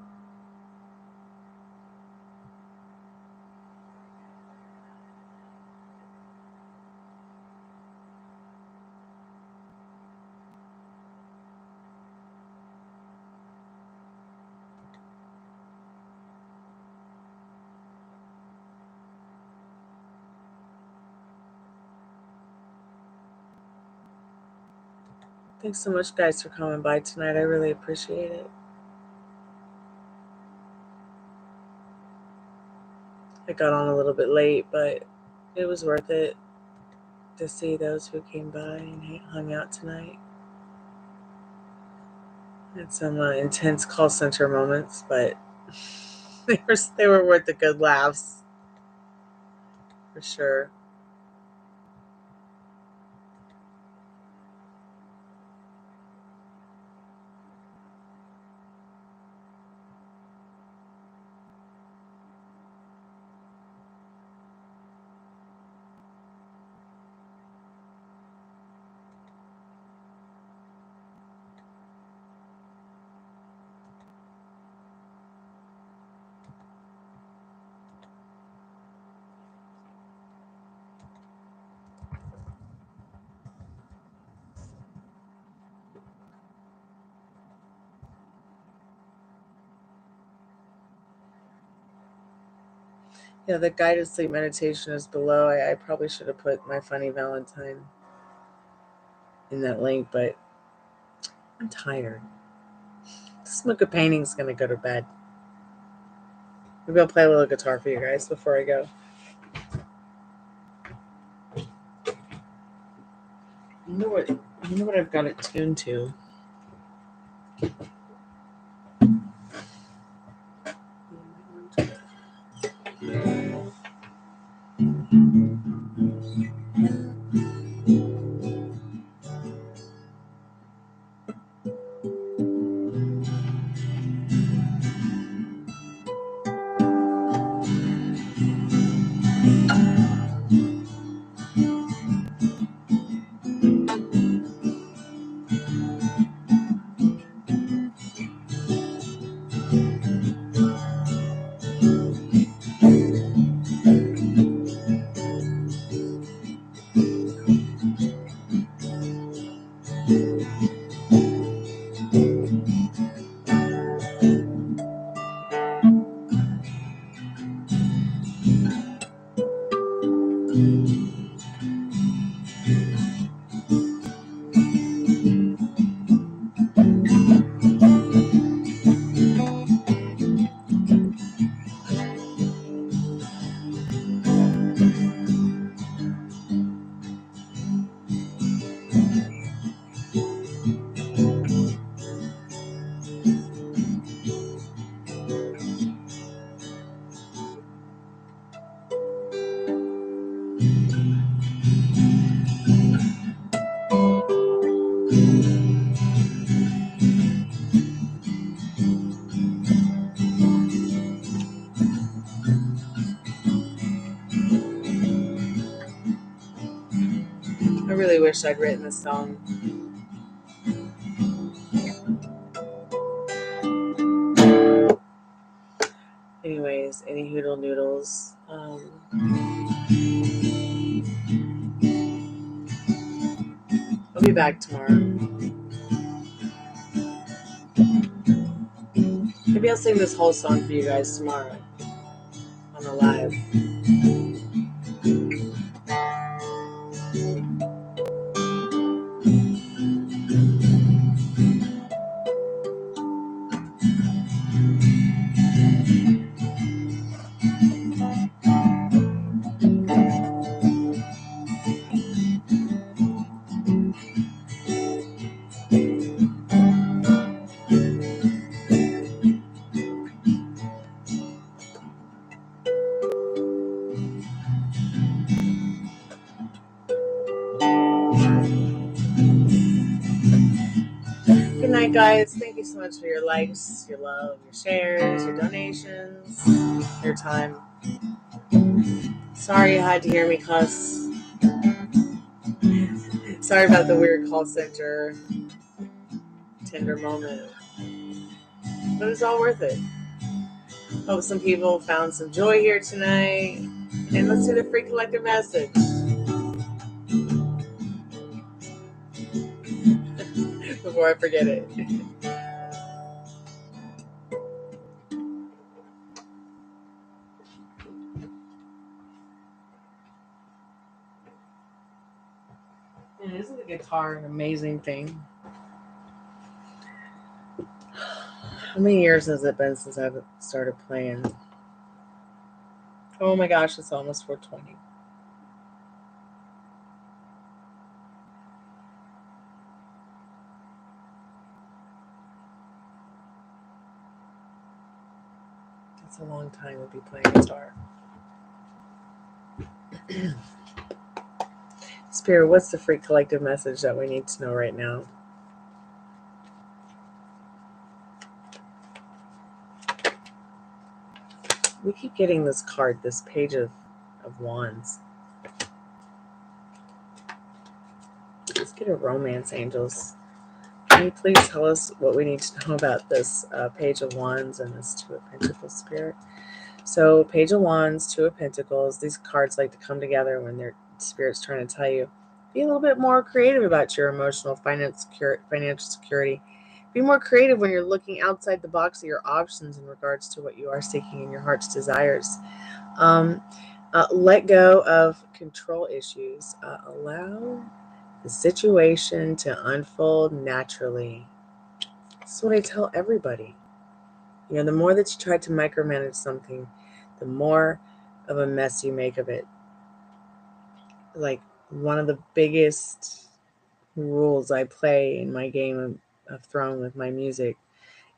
Thanks so much, guys, for coming by tonight. I really appreciate it. I got on a little bit late, but it was worth it to see those who came by and hung out tonight. Had some intense call center moments, but they were worth the good laughs, for sure. Yeah, the guided sleep meditation is below. I probably should have put my funny Valentine in that link, but I'm tired. Smoke a painting's gonna go to bed. Maybe I'll play a little guitar for you guys before I go. You know what I've got it tuned to? I really wish I'd written this song. Anyways, any hoodle noodles. I'll be back tomorrow. Maybe I'll sing this whole song for you guys tomorrow on the live. Good night, guys. Thank you so much for your likes, your love, your shares, your donations, your time. Sorry you had to hear me cuss. Sorry about the weird call center Tinder moment. But it's all worth it. Hope some people found some joy here tonight. And let's do the free collective message. Before I forget it. And isn't the guitar an amazing thing? How many years has it been since I've started playing? Oh my gosh, it's almost 4:20. That's a long time to be playing guitar. Spirit, what's the free collective message that we need to know right now? We keep getting this card, this page of wands. Let's get a romance, angels. Can you please tell us what we need to know about this page of wands and this two of pentacles, spirit? So page of wands, two of pentacles. These cards like to come together when their spirit's trying to tell you, be a little bit more creative about your emotional financial security. Be more creative when you're looking outside the box of your options in regards to what you are seeking in your heart's desires. Let go of control issues. Allow the situation to unfold naturally. That's what I tell everybody. You know, the more that you try to micromanage something, the more of a mess you make of it. Like, one of the biggest rules I play in my game of Throne with my music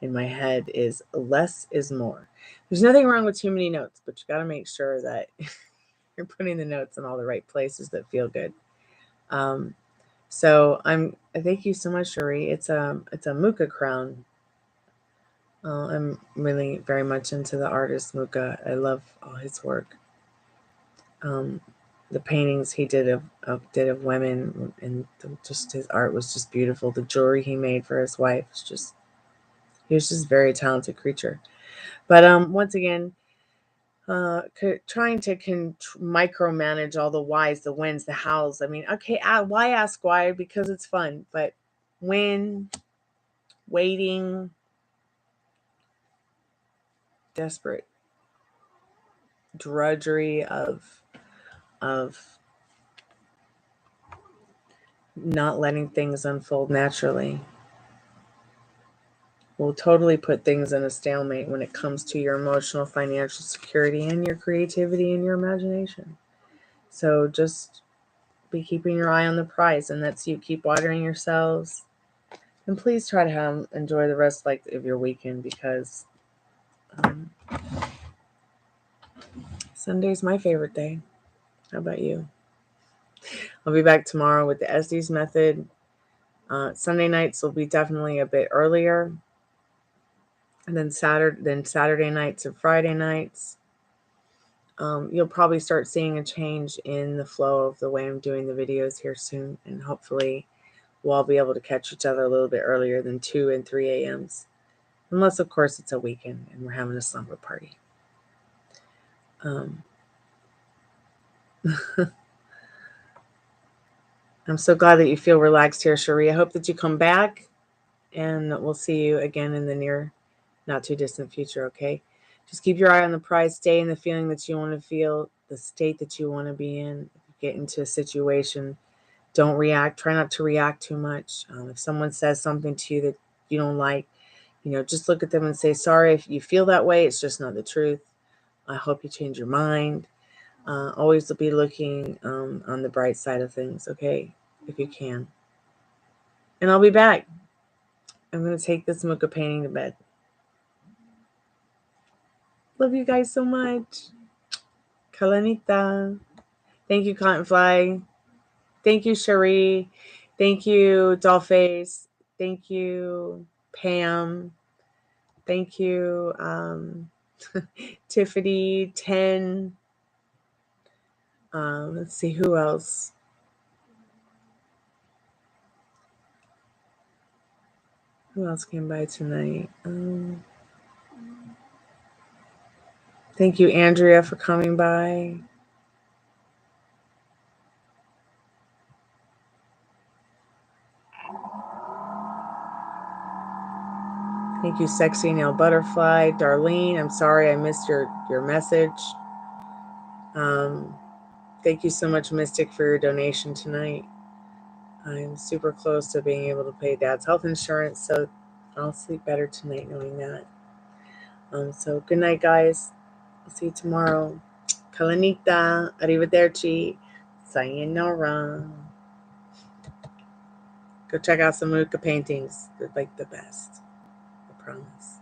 in my head is less is more. There's nothing wrong with too many notes, but you got to make sure that you're putting the notes in all the right places that feel good. So thank you so much, Cherie. It's a Muka crown. I'm really very much into the artist Muka. I love all his work. The paintings he did of women, and just his art was just beautiful. The jewelry he made for his wife was just, he was just a very talented creature. But once again, trying to micromanage all the whys, the whens, the hows. I mean, okay, why ask why? Because it's fun. But when, waiting, desperate drudgery of not letting things unfold naturally will totally put things in a stalemate when it comes to your emotional, financial security and your creativity and your imagination. So just be keeping your eye on the prize, and that's you. Keep watering yourselves, and please try to enjoy the rest of your weekend, because Sunday's my favorite day. How about you? I'll be back tomorrow with the Estes method. Sunday nights will be definitely a bit earlier, and then Saturday nights and Friday nights. You'll probably start seeing a change in the flow of the way I'm doing the videos here soon, and hopefully we'll all be able to catch each other a little bit earlier than 2 and 3 a.m.s. Unless, of course, it's a weekend and we're having a slumber party. I'm so glad that you feel relaxed here, Cherie. I hope that you come back, and we'll see you again in the near, not too distant future, okay? Just keep your eye on the prize. Stay in the feeling that you want to feel, the state that you want to be in. If you get into a situation, don't react. Try not to react too much. If someone says something to you that you don't like, just look at them and say, sorry if you feel that way. It's just not the truth. I hope you change your mind. Always be looking on the bright side of things, okay? If you can. And I'll be back. I'm going to take this Muka painting to bed. Love you guys so much. Kalanita. Thank you, Cottonfly. Thank you, Cherie. Thank you, Dollface. Thank you, Pam. Thank you, Tiffany, 10. Let's see, who else? Who else came by tonight? Thank you, Andrea, for coming by. Thank you, Sexy Nail Butterfly. Darlene, I'm sorry I missed your message. Thank you so much, Mystic, for your donation tonight. I'm super close to being able to pay Dad's health insurance, so I'll sleep better tonight knowing that. So good night, guys. I'll see you tomorrow. Kalanita, arrivederci, sayonara. Go check out some Muka paintings. They're like the best. I promise.